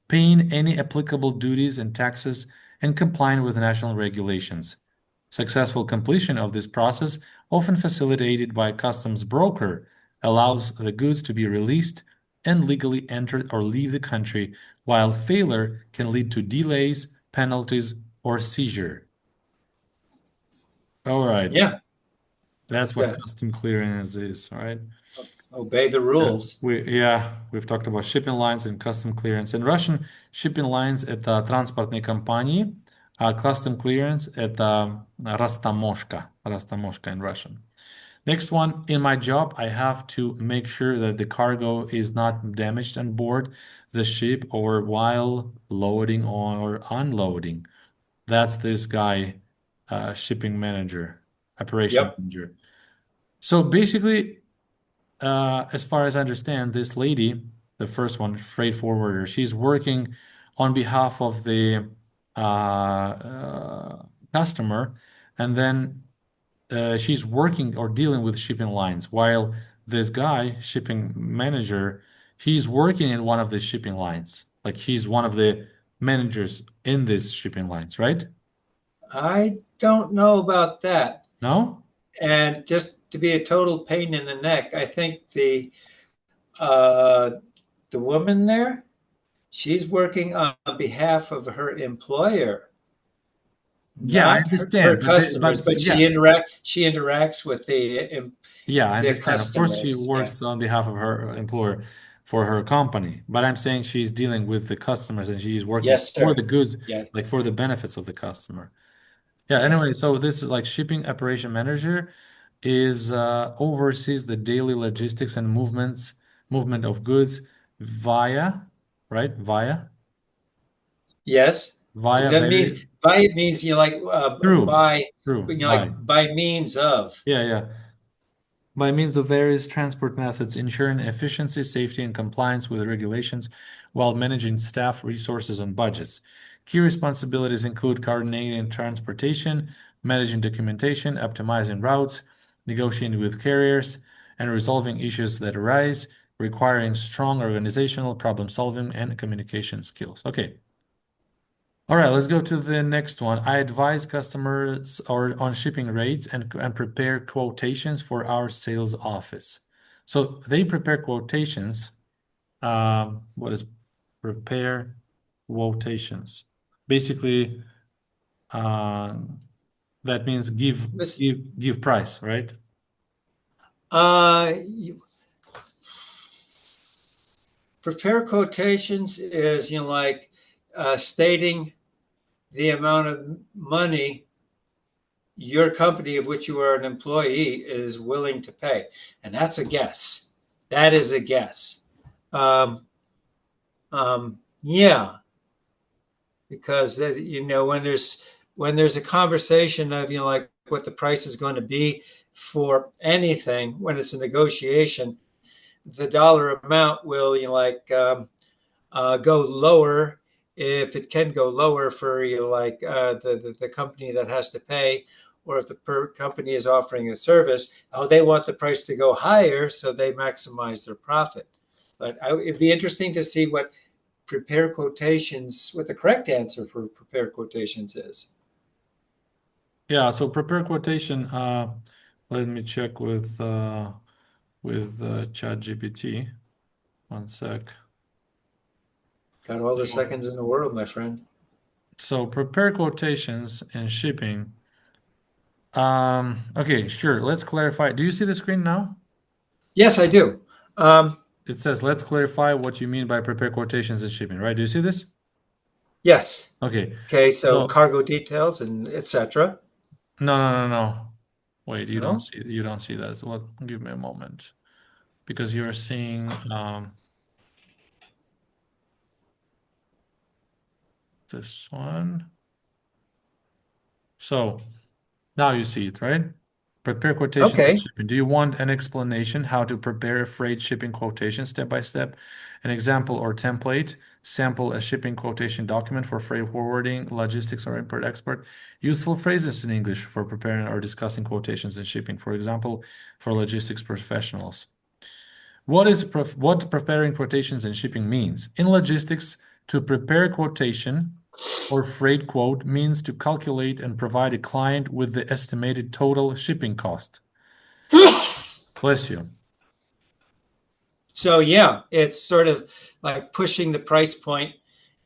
paying any applicable duties and taxes, and complying with national regulations. Successful completion of this process, often facilitated by a customs broker, allows the goods to be released and legally enter or leave the country, while failure can lead to delays, penalties, or seizure. All right, Yeah. that's what Okay. custom clearance is, right? Obey the rules. We've talked about shipping lines and custom clearance. In Russian, shipping lines — это транспортные компании, а custom clearance — это растаможка in Russian. Next one, in my job, I have to make sure that the cargo is not damaged on board the ship or while loading or unloading. That's this guy, shipping manager, operation Yep. manager. So basically, as far as I understand, this lady, the first one, freight forwarder, she's working on behalf of the customer, and then she's working or dealing with shipping lines, while this guy, shipping manager, he's working in one of the shipping lines. Like he's one of the managers in these shipping lines, right? I don't know about that. No? And just to be a total pain in the neck, I think the woman there, she's working on behalf of her employer, Yeah, I not her understand, customers, but yeah, she interacts with yeah, I the understand. Of course, she customers. Yeah. works on behalf of her employer for her company, but I'm saying she's dealing with the customers and she's working Yes, for sir. the goods, Yeah. like for the benefits of the customer. Yeah, anyway, Yes. so this is like shipping operation manager is oversees the daily logistics and movement of goods via, right? Yes. Via That means very by it means like true, by by. by means of. Yeah. By means of various transport methods, ensuring efficiency, safety, and compliance with regulations while managing staff, resources, and budgets. Key responsibilities include coordinating transportation, managing documentation, optimizing routes, negotiating with carriers, and resolving issues that arise, requiring strong organizational problem-solving and communication skills. Okay. All right, let's go to the next one. I advise customers on shipping rates and prepare quotations for our sales office. So they prepare quotations. What is prepare quotations? Basically, that means give price, right? Prepare quotations is like stating the amount of money your company, of which you are an employee, is willing to pay, and that's a guess. That is a guess. Yeah, because when there's a conversation of like what the price is going to be for anything, when it's a negotiation, the dollar amount will go lower if it can go lower for the company that has to pay, or if the company is offering a service, they want the price to go higher so they maximize their profit. But it'd be interesting to see what prepare quotations, what the correct answer for prepare quotations is. Yeah, so prepare quotation. Let me check with ChatGPT. One sec. Got all the seconds in the world, my friend. So prepare quotations in shipping. Okay, sure. Let's clarify. Do you see the screen now? Yes, I do. It says, let's clarify what you mean by prepare quotations in shipping, right? Do you see this? Yes. Okay. Okay, so cargo details and etc. No. Wait, you No? don't see that. Well, give me a moment. Because you're seeing this one. So now you see it, right? Prepare quotations Okay. in shipping. Do you want an explanation how to prepare a freight shipping quotation step by step? An example or template, sample a shipping quotation document for freight forwarding, logistics, or import export. Useful phrases in English for preparing or discussing quotations in shipping. For example, for logistics professionals. What preparing quotations in shipping means? In logistics, to prepare a quotation or freight quote means to calculate and provide a client with the estimated total shipping cost. Bless you. So yeah, it's sort of like pushing the price point,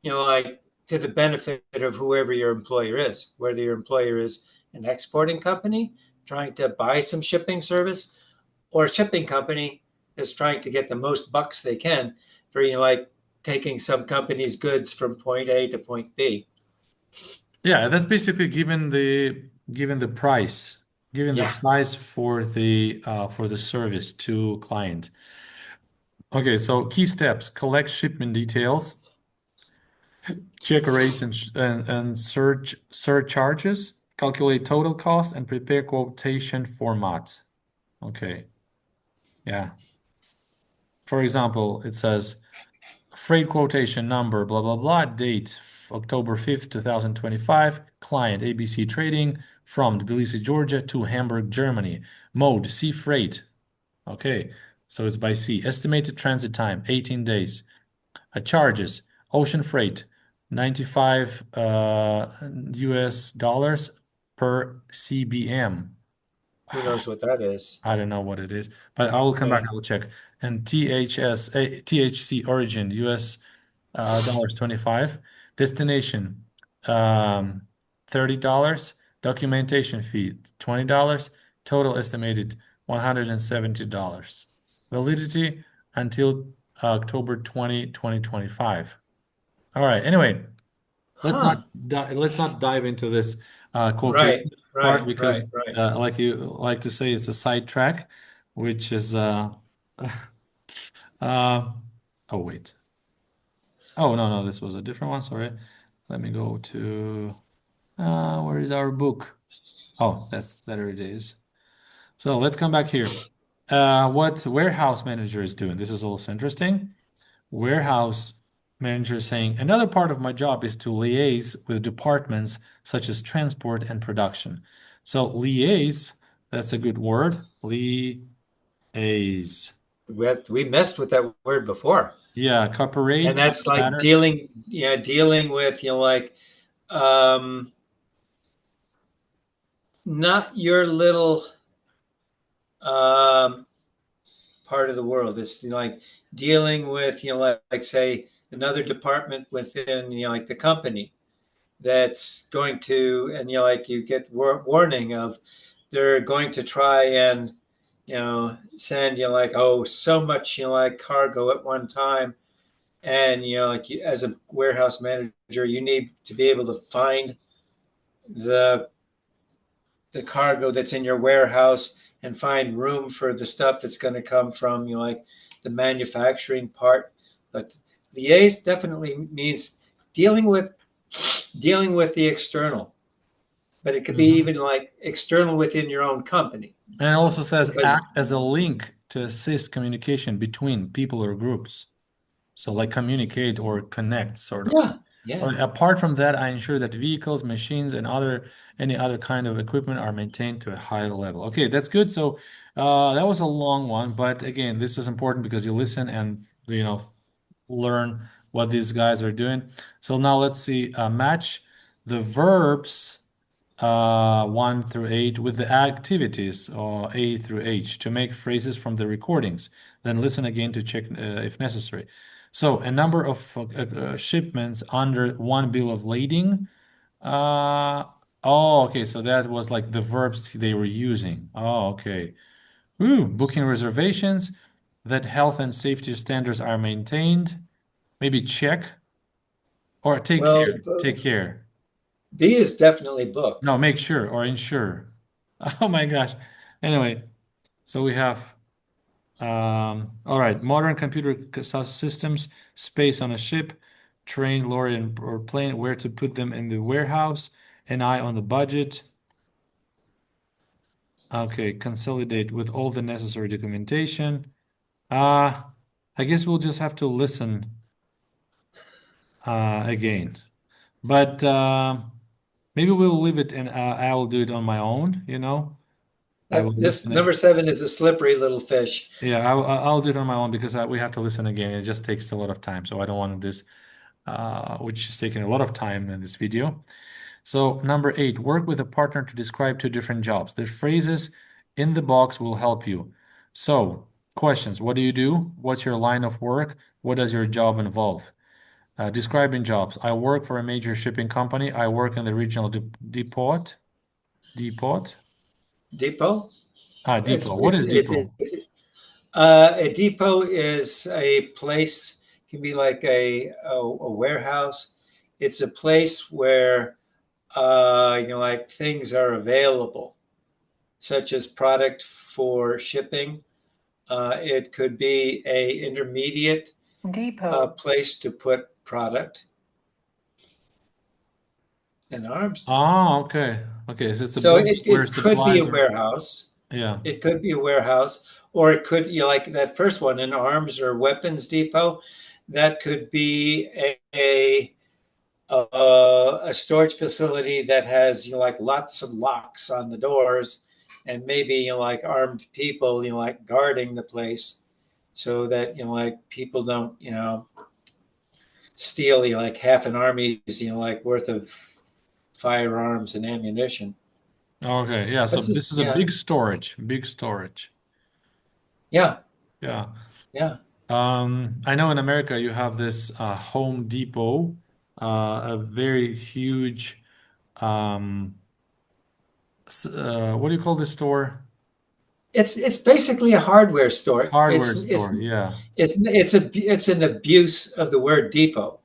like to the benefit of whoever your employer is, whether your employer is an exporting company trying to buy some shipping service, or a shipping company is trying to get the most bucks they can for, like taking some company's goods from point A to point B. Yeah, that's basically given the price, the price for the service to client. Okay, so key steps: collect shipment details, check rates and surcharges, calculate total cost, and prepare quotation format. Okay, yeah. For example, it says freight quotation number, blah, blah, blah, date October 5th, 2025, client ABC Trading from Tbilisi, Georgia to Hamburg, Germany. Mode, sea freight. Okay, so it's by sea. Estimated transit time, 18 days. Charges, ocean freight, 95 US dollars per CBM. Who knows what that is? I don't know what it is, but I will come back. I will check. And THC origin US dollars 25. Destination $30. Documentation fee $20. Total estimated $170. Validity until October 20, 2025. All right. Anyway, let's not dive into this quotation part because like you like to say, it's a sidetrack, which is oh wait. Oh no, this was a different one. Sorry. Let me go to where is our book? Oh, there it is. So let's come back here. What warehouse manager is doing. This is also interesting. Warehouse manager saying, another part of my job is to liaise with departments such as transport and production. So liaise, that's a good word. Liaise. We messed with that word before. Yeah, cooperate. And that's like dealing with, not your little part of the world. It's like dealing with, like say another department within, like the company that's going to, and you get warning of they're going to try and, send so much, cargo at one time. And, as a warehouse manager, you need to be able to find the cargo that's in your warehouse and find room for the stuff that's going to come from, the manufacturing part. But liaise definitely means dealing with the external, but it could be even like external within your own company. And it also says act as a link to assist communication between people or groups. So like communicate or connect, sort of. Yeah. Apart from that, I ensure that vehicles, machines, and any other kind of equipment are maintained to a high level. Okay, that's good. So that was a long one, but again, this is important because you listen and learn what these guys are doing. So now let's see, match the verbs 1 through 8 with the activities A through H to make phrases from the recordings. Then listen again to check if necessary. So a number of shipments under 1 bill of lading. Oh, okay. So that was like the verbs they were using. Oh, okay. Ooh, booking reservations, that health and safety standards are maintained. Maybe check or take care. Take care. B is definitely book. No, make sure or ensure. Oh my gosh. Anyway, so we have all right, modern computer systems, space on a ship, train, lorry, or plane, where to put them in the warehouse, an eye on the budget. Okay, consolidate with all the necessary documentation. I guess we'll just have to listen again. But maybe we'll leave it and I will do it on my own, you know. I will This listen. number 7 is a slippery little fish. Yeah, I'll do it on my own because we have to listen again. It just takes a lot of time. So I don't want this, which is taking a lot of time in this video. So number 8, work with a partner to describe 2 different jobs. The phrases in the box will help you. So questions, what do you do? What's your line of work? What does your job involve? Describing jobs. I work for a major shipping company. I work in the regional depot. Depot? Depot. What is depot? A depot is a place, can be like a warehouse. It's a place where like things are available, such as product for shipping. It could be a intermediate Depot. place to put product and arms. Oh, okay. Okay, so it's a So building where it could be supplies a are. warehouse. Yeah. It could be a warehouse, or it could, like that first one, an arms or weapons depot. That could be a storage facility that has, like lots of locks on the doors, and maybe like armed people, like guarding the place, so that like people don't steal like half an army's like worth of firearms and ammunition. Okay, yeah. So this is a big storage. Yeah. Yeah. Yeah. I know in America you have this Home Depot, a very huge what do you call this store? It's basically a hardware store. Hardware store, yeah. It's an abuse of the word depot.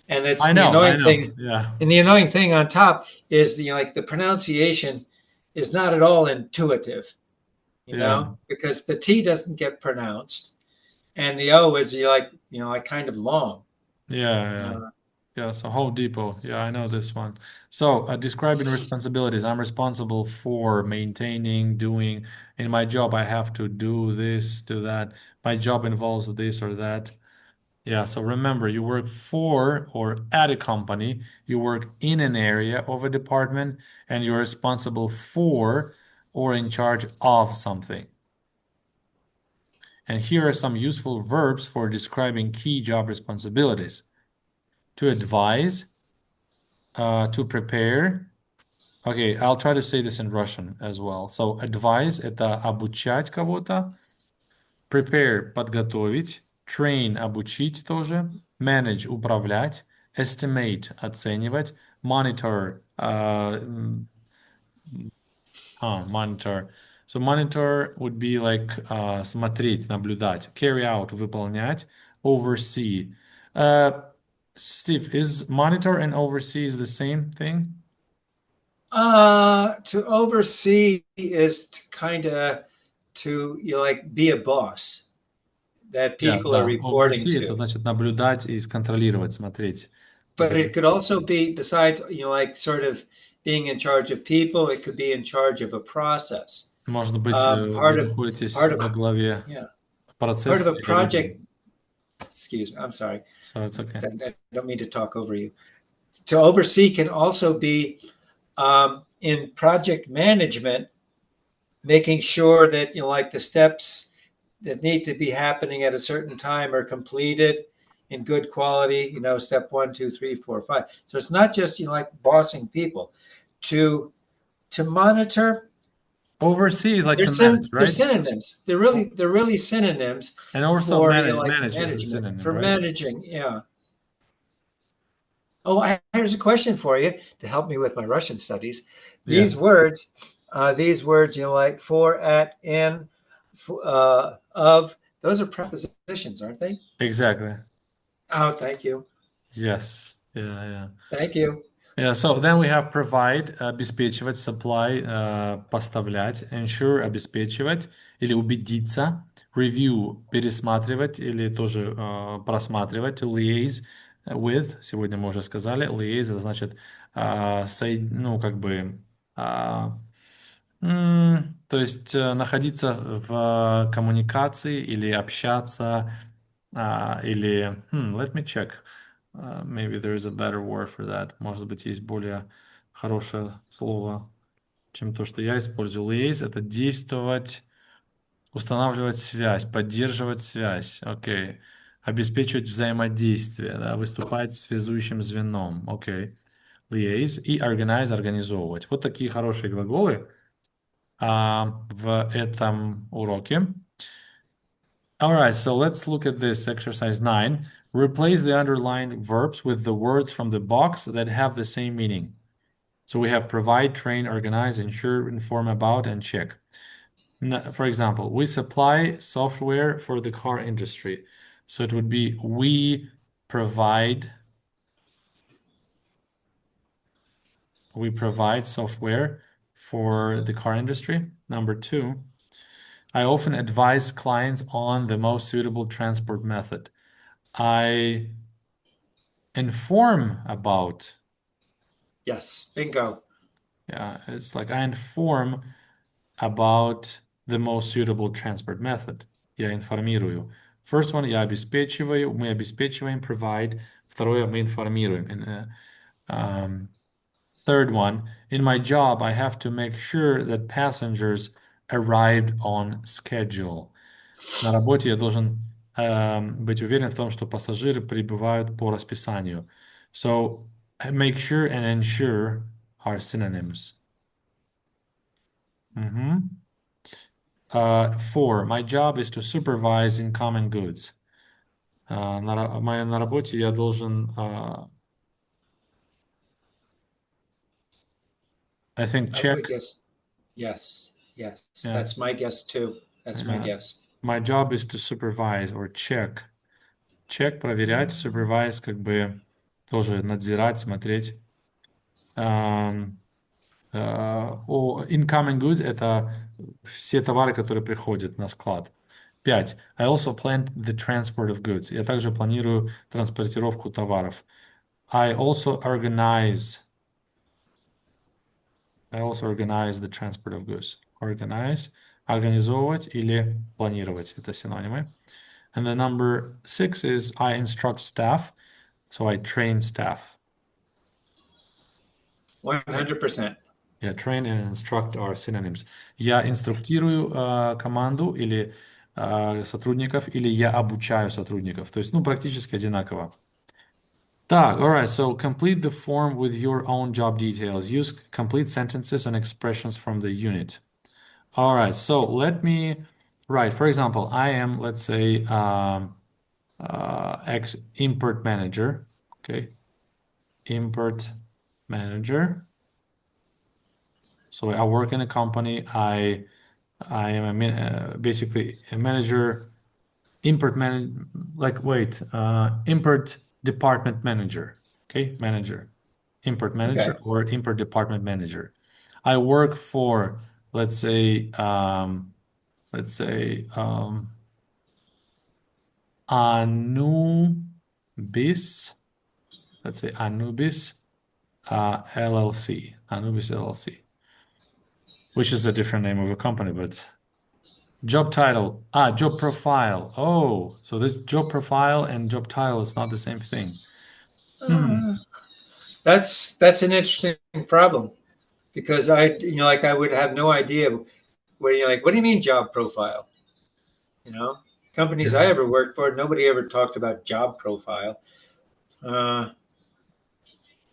And it's I know, the annoying thing. Yeah. And the annoying thing on top is like the pronunciation is not at all intuitive, you know, because the T doesn't get pronounced and the O is like kind of long. Yeah. So Home Depot. Yeah, I know this one. So describing responsibilities. I'm responsible for maintaining, doing. In my job, I have to do this, do that. My job involves this or that. Yeah, so remember, you work for or at a company, you work in an area of a department, and you're responsible for or in charge of something. And here are some useful verbs for describing key job responsibilities. To advise, to prepare. Okay, I'll try to say this in Russian as well. So advise – это обучать кого-то. Prepare – подготовить. Train – обучить тоже. Manage – управлять. Estimate – оценивать. Monitor monitor. So monitor would be like смотреть, наблюдать. Carry out – выполнять. Oversee. Steve, is monitor and oversee is the same thing? To oversee is to like be a boss that people are reporting oversee to. Это значит наблюдать и контролировать, смотреть. But it could also be, besides like sort of being in charge of people, it could be in charge of a process. Может быть, вы находитесь во главе процесса. Part of a project. Excuse me, I'm sorry. So it's okay. I don't mean to talk over you. To oversee can also be in project management, making sure that like the steps that need to be happening at a certain time are completed in good quality, you know, step 1, 2, 3, 4, 5. So it's not just, you know, like bossing people. To monitor, Oversee is like to they're manage, right? synonyms. They're really synonyms And also for, you know, like manage is a management, synonym, for right? managing, yeah. Oh, here's a question for you to help me with my Russian studies. These words, you know, like for, at, in, of, those are prepositions, aren't they? Exactly. Oh, thank you. Yes. Yeah. Thank you. Yeah, so then we have provide, обеспечивать, supply, поставлять, ensure, обеспечивать или убедиться, review, пересматривать или тоже просматривать, liaise with, сегодня мы уже сказали, liaise это значит, ну, как бы, то есть находиться в коммуникации или общаться, или, let me check. Maybe there is a better word for that. Может быть, есть более хорошее слово, чем то, что я использую. Liaise — это действовать, устанавливать связь, поддерживать связь. Окей. Обеспечивать взаимодействие, да, выступать связующим звеном. Окей. Liaise и organize — организовывать. Вот такие хорошие глаголы в этом уроке. Alright, so let's look at this exercise 9. Replace the underlined verbs with the words from the box that have the same meaning. So we have provide, train, organize, ensure, inform about, and check. For example, we supply software for the car industry. So it would be we provide software for the car industry. Number 2. I often advise clients on the most suitable transport method. I inform about. Yes, bingo. Yeah, it's like I inform about the most suitable transport method. Я информирую. First one, я обеспечиваю, мы обеспечиваем, provide. Второе, мы информируем. Third one, in my job, I have to make sure that passengers arrived on schedule. На работе я должен быть уверен в том, что пассажиры прибывают по расписанию. So, make sure and ensure are synonyms. 4. My job is to supervise incoming goods. На работе я должен, I think, check. Yes. That's my guess too. That's my guess. My job is to supervise or check. Check, проверять, supervise, как бы тоже надзирать, смотреть. Incoming goods — это все товары, которые приходят на склад. 5. I also plan the transport of goods. Я также планирую транспортировку товаров. I also organize the transport of goods. Organize, организовывать или планировать. Это синонимы. And the number 6 is I instruct staff. So I train staff. 100%. Yeah, train and instruct are synonyms. Я инструктирую команду или сотрудников, или я обучаю сотрудников. То есть, ну, практически одинаково. Так, alright, so complete the form with your own job details. Use complete sentences and expressions from the unit. Alright, so let me write, for example, I am, let's say, import manager. Okay, import manager. So I work in a company. I am basically a manager, import department manager. Okay, manager, import manager, or import department manager. I work for, let's say Anubis. Let's say Anubis LLC. Anubis LLC. Which is a different name of a company, but job title. Job profile. Oh, so this job profile and job title is not the same thing. That's an interesting problem, because I would have no idea where you're like, what do you mean job profile? You know? companies I ever worked for, nobody ever talked about job profile. All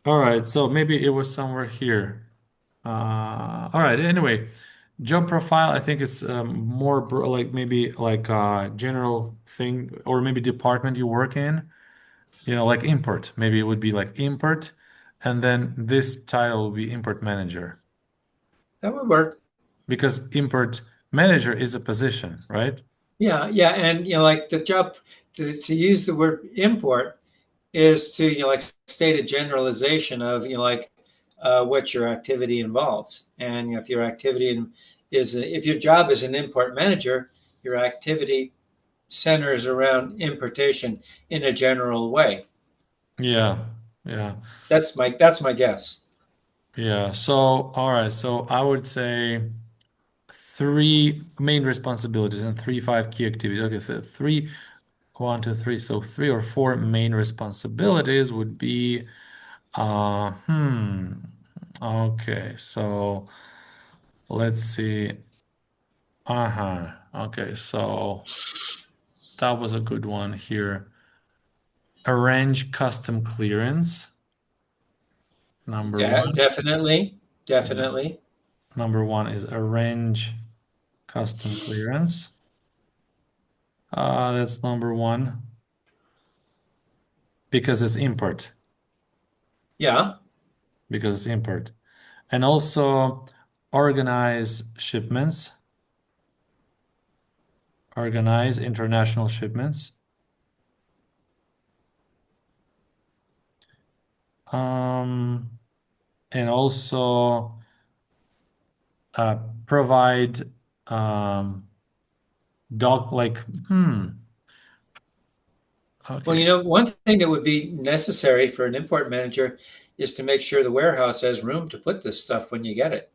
right, so maybe it was somewhere here. All right, anyway, job profile, I think it's more like maybe like a general thing, or maybe department you work in, like import. Maybe it would be like import, and then this title will be import manager, That would work. because import manager is a position, right? Yeah, and like the job to use the word import is to like state a generalization of what your activity involves. And if your activity if your job is an import manager, your activity centers around importation in a general way. Yeah. That's my guess. Yeah. So, all right. So I would say 3 main responsibilities and 5 key activities. Okay, so 3, 1, 2, 3. So 3 or 4 main responsibilities would be, uh, hmm. Okay, so let's see. Okay, so that was a good one here. Arrange custom clearance. Number Yeah, 1. definitely. Number 1 is arrange custom clearance. That's number 1 because it's import. Yeah. Because it's import. And also organize shipments. Organize international shipments. And also provide okay. Well, one thing that would be necessary for an import manager is to make sure the warehouse has room to put this stuff when you get it.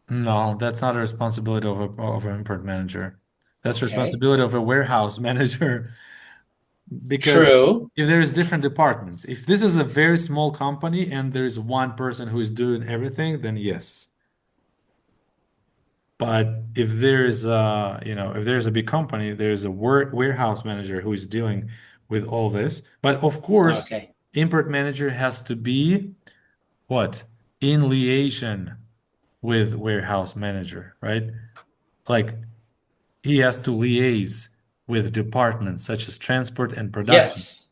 No, that's not a responsibility of an import manager. That's Okay. responsibility of a warehouse manager. Because True. if there is different departments, if this is a very small company and there is one person who is doing everything, then yes. But if there's if there's a big company, there's a warehouse manager who is dealing with all this. But of course, Okay. import manager has to be what? In liaison with warehouse manager, right? Like he has to liaise with departments such as transport and production. Yes.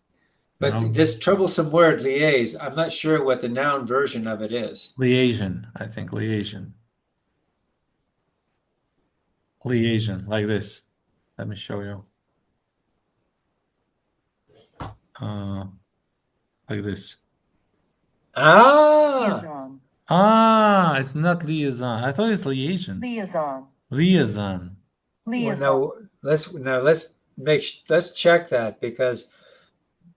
But this troublesome word, liaise, I'm not sure what the noun version of it is. Liaison, I think, liaison. Liaison, like this. Let me show you. Like this. It's not liaison. I thought it's liaison. Liaison. Well, let's check that, because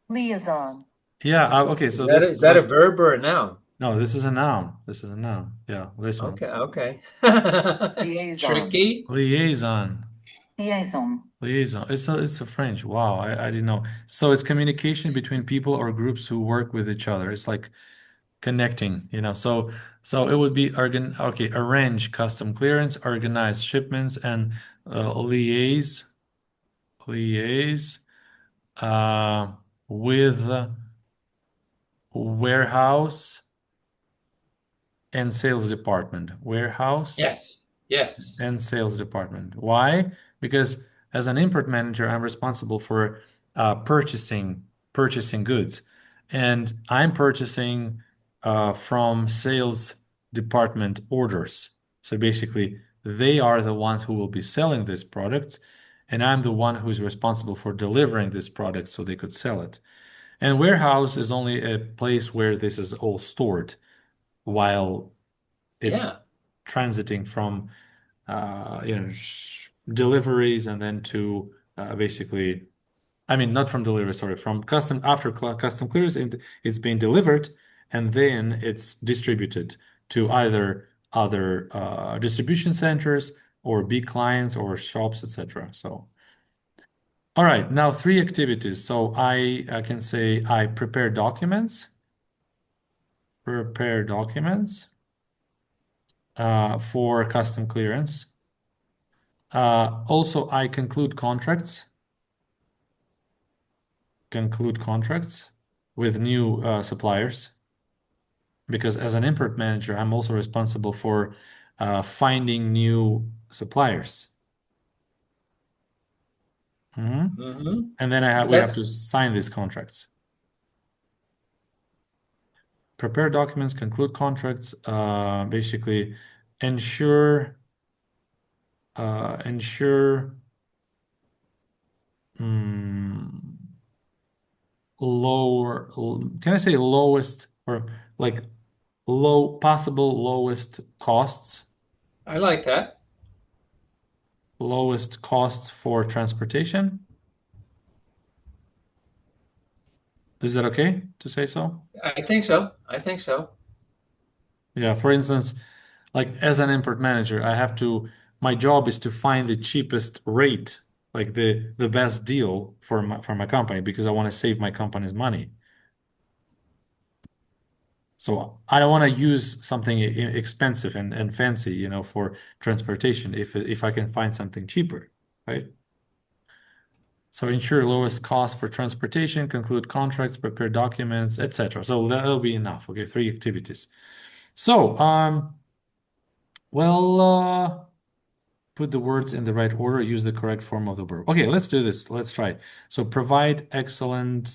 Liaison. Yeah, okay, so is that a verb or a noun? No, this is a noun. This is a noun. Yeah, this one. Okay. Liaison. Tricky. Liaison. Liaison. Liaison. It's a French. Wow, I didn't know. So it's communication between people or groups who work with each other. It's like connecting, So it would be arrange custom clearance, organize shipments, and liaise with warehouse and sales department. Warehouse Yes. and sales department. Why? Because as an import manager, I'm responsible for purchasing goods, and I'm purchasing from sales department orders. So basically, they are the ones who will be selling these products, and I'm the one who's responsible for delivering this product so they could sell it. And warehouse is only a place where this is all stored while it's transiting from deliveries and then to basically, I mean, not from delivery, sorry, from custom custom clearance, it's being delivered and then it's distributed to either other distribution centers or big clients or shops, etc. So, all right, now 3 activities. So I can say I prepare documents for custom clearance. Also, I conclude contracts with new suppliers, because as an import manager, I'm also responsible for finding new suppliers. And then we have to sign these contracts. Prepare documents, conclude contracts, basically ensure lower, can I say lowest, or like possible lowest costs? I like that. Lowest costs for transportation. Is that okay to say so? I think so. I think so. Yeah, for instance, like as an import manager, my job is to find the cheapest rate, like the best deal for my company, because I want to save my company's money. So I don't want to use something expensive and fancy, for transportation if I can find something cheaper, right? So ensure lowest cost for transportation, conclude contracts, prepare documents, etc. So that'll be enough. Okay, 3 activities. So, put the words in the right order, use the correct form of the verb. Okay, let's do this. Let's try it. So provide excellent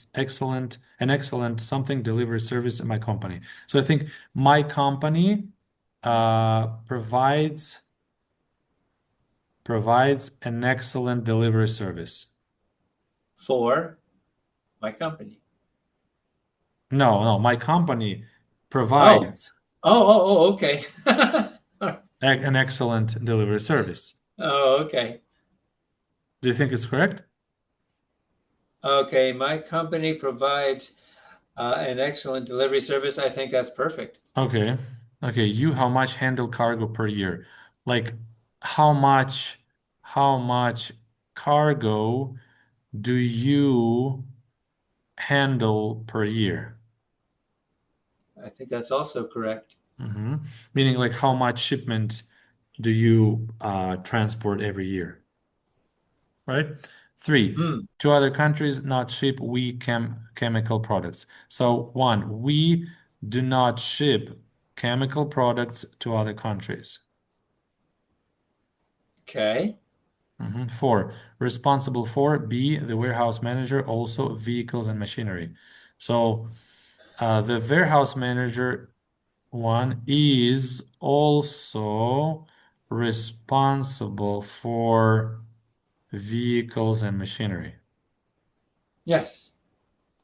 something, deliver service in my company. So I think my company provides an excellent delivery service. For my company. No, my company provides okay. an excellent delivery service. Oh, okay. Do you think it's correct? Okay, my company provides an excellent delivery service. I think that's perfect. Okay. How much handle cargo per year? Like how much cargo do you handle per year? I think that's also correct. Meaning like how much shipment do you transport every year? Right? 3, to other countries not ship chemical products. So 1, we do not ship chemical products to other countries. Okay. 4, responsible for, B, the warehouse manager, also vehicles and machinery. So the warehouse manager, 1, is also responsible for vehicles and machinery. Yes.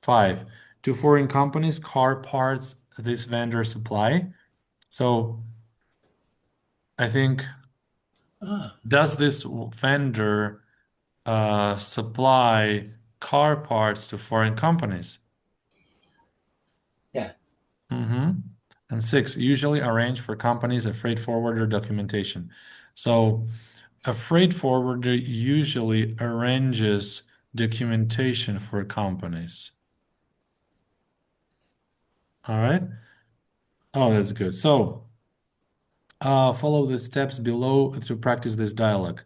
5, to foreign companies, car parts this vendor supply. So I think, does this vendor supply car parts to foreign companies? Yeah. And 6, usually arrange for companies a freight forwarder documentation. So a freight forwarder usually arranges documentation for companies. All right. Oh, that's good. So follow the steps below to practice this dialogue.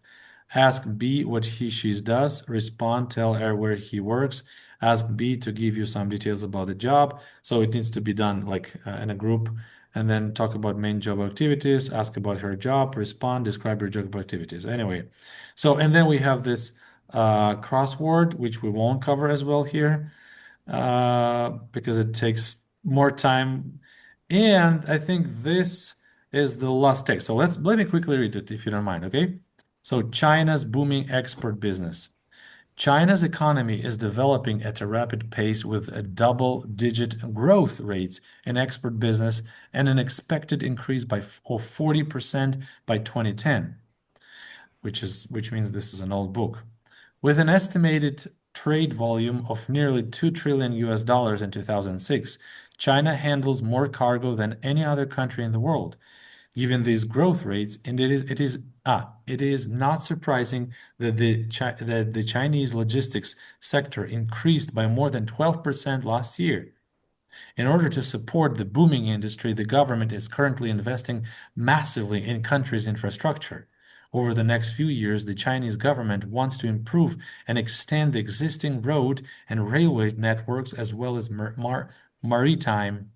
Ask B what she does. Respond, tell her where he works. Ask B to give you some details about the job. So it needs to be done like in a group. And then talk about main job activities. Ask about her job. Respond, describe your job activities. Anyway, so and then we have this crossword, which we won't cover as well here because it takes more time. And I think this is the last text. So let me quickly read it if you don't mind, okay? So China's booming export business. China's economy is developing at a rapid pace with a double-digit growth rates in export business and an expected increase of 40% by 2010, which means this is an old book. With an estimated trade volume of nearly $2 trillion in 2006, China handles more cargo than any other country in the world. Given these growth rates, and it is not surprising that the Chinese logistics sector increased by more than 12% last year. In order to support the booming industry, the government is currently investing massively in country's infrastructure. Over the next few years, the Chinese government wants to improve and extend the existing road and railway networks as well as maritime.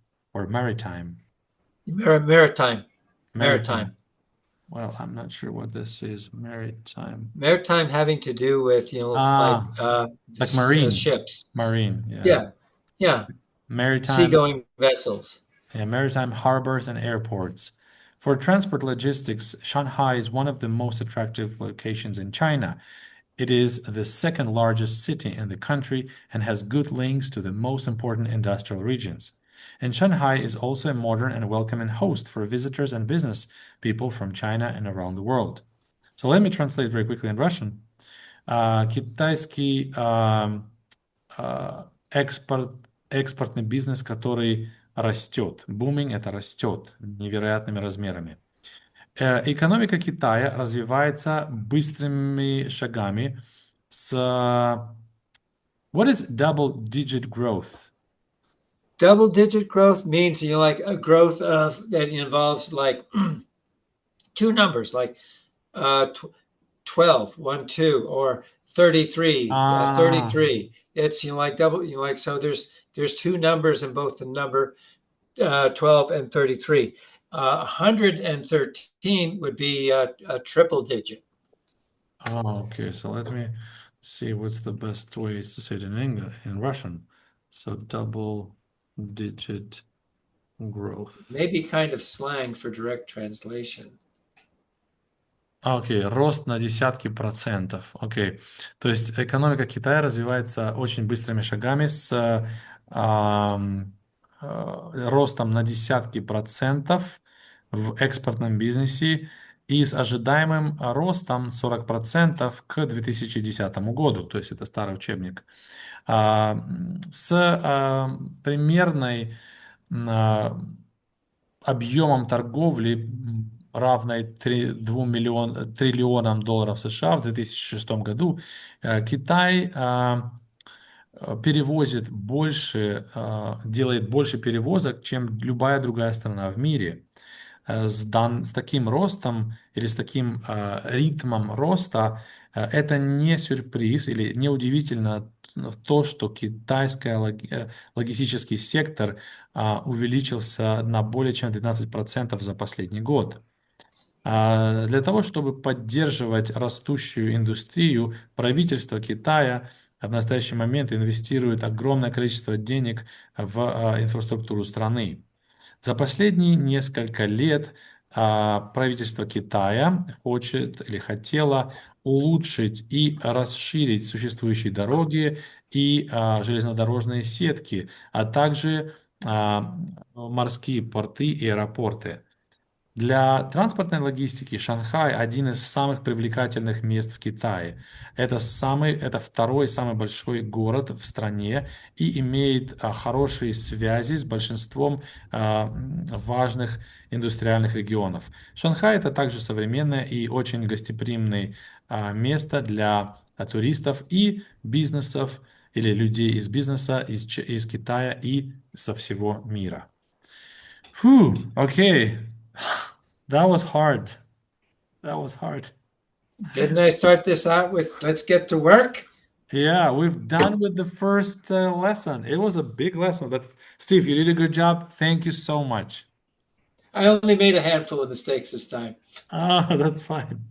Maritime. Well, I'm not sure what this is. Maritime. Maritime having to do with, like marine. Ships. Marine, yeah. Yeah. Maritime. Seagoing vessels. Yeah, maritime harbors and airports. For transport logistics, Shanghai is one of the most attractive locations in China. It is the second largest city in the country and has good links to the most important industrial regions. And Shanghai is also a modern and welcoming host for visitors and business people from China and around the world. So let me translate very quickly in Russian. Китайский экспортный бизнес, который растет. Booming – это растет невероятными размерами. Экономика Китая развивается быстрыми шагами с... What is double-digit growth? Double-digit growth means, like a growth of that involves like two numbers, like 12, 1, 2, or 33, 33. It's like double, so there's two numbers in both the number 12 and 33. 113 would be a triple digit. Oh, okay. So let me see what's the best ways to say it in English, in Russian. So double-digit growth. Maybe kind of slang for direct translation. Окей, рост на десятки процентов. Окей. То есть экономика Китая развивается очень быстрыми шагами с ростом на десятки процентов в экспортном бизнесе и с ожидаемым ростом 40% к 2010 году. То есть это старый учебник. С примерной объемом торговли равной 2 триллионам долларов США в 2006 году, Китай перевозит больше, делает больше перевозок, чем любая другая страна в мире. С таким ростом или с таким ритмом роста это не сюрприз или не удивительно то, что китайский логистический сектор увеличился на более чем 12% за последний год. Для того, чтобы поддерживать растущую индустрию, правительство Китая в настоящий момент инвестирует огромное количество денег в инфраструктуру страны. За последние несколько лет правительство Китая хочет или хотело улучшить и расширить существующие дороги и железнодорожные сетки, а также морские порты и аэропорты. Для транспортной логистики Шанхай один из самых привлекательных мест в Китае. Это второй самый большой город в стране и имеет хорошие связи с большинством важных индустриальных регионов. Шанхай это также современное и очень гостеприимное место для туристов и бизнесов или людей из бизнеса из Китая и со всего мира. Окей. That was hard. Didn't I start this out with let's get to work? Yeah, we've done with the first lesson. It was a big lesson, but Steve, you did a good job. Thank you so much. I only made a handful of mistakes this time. That's fine.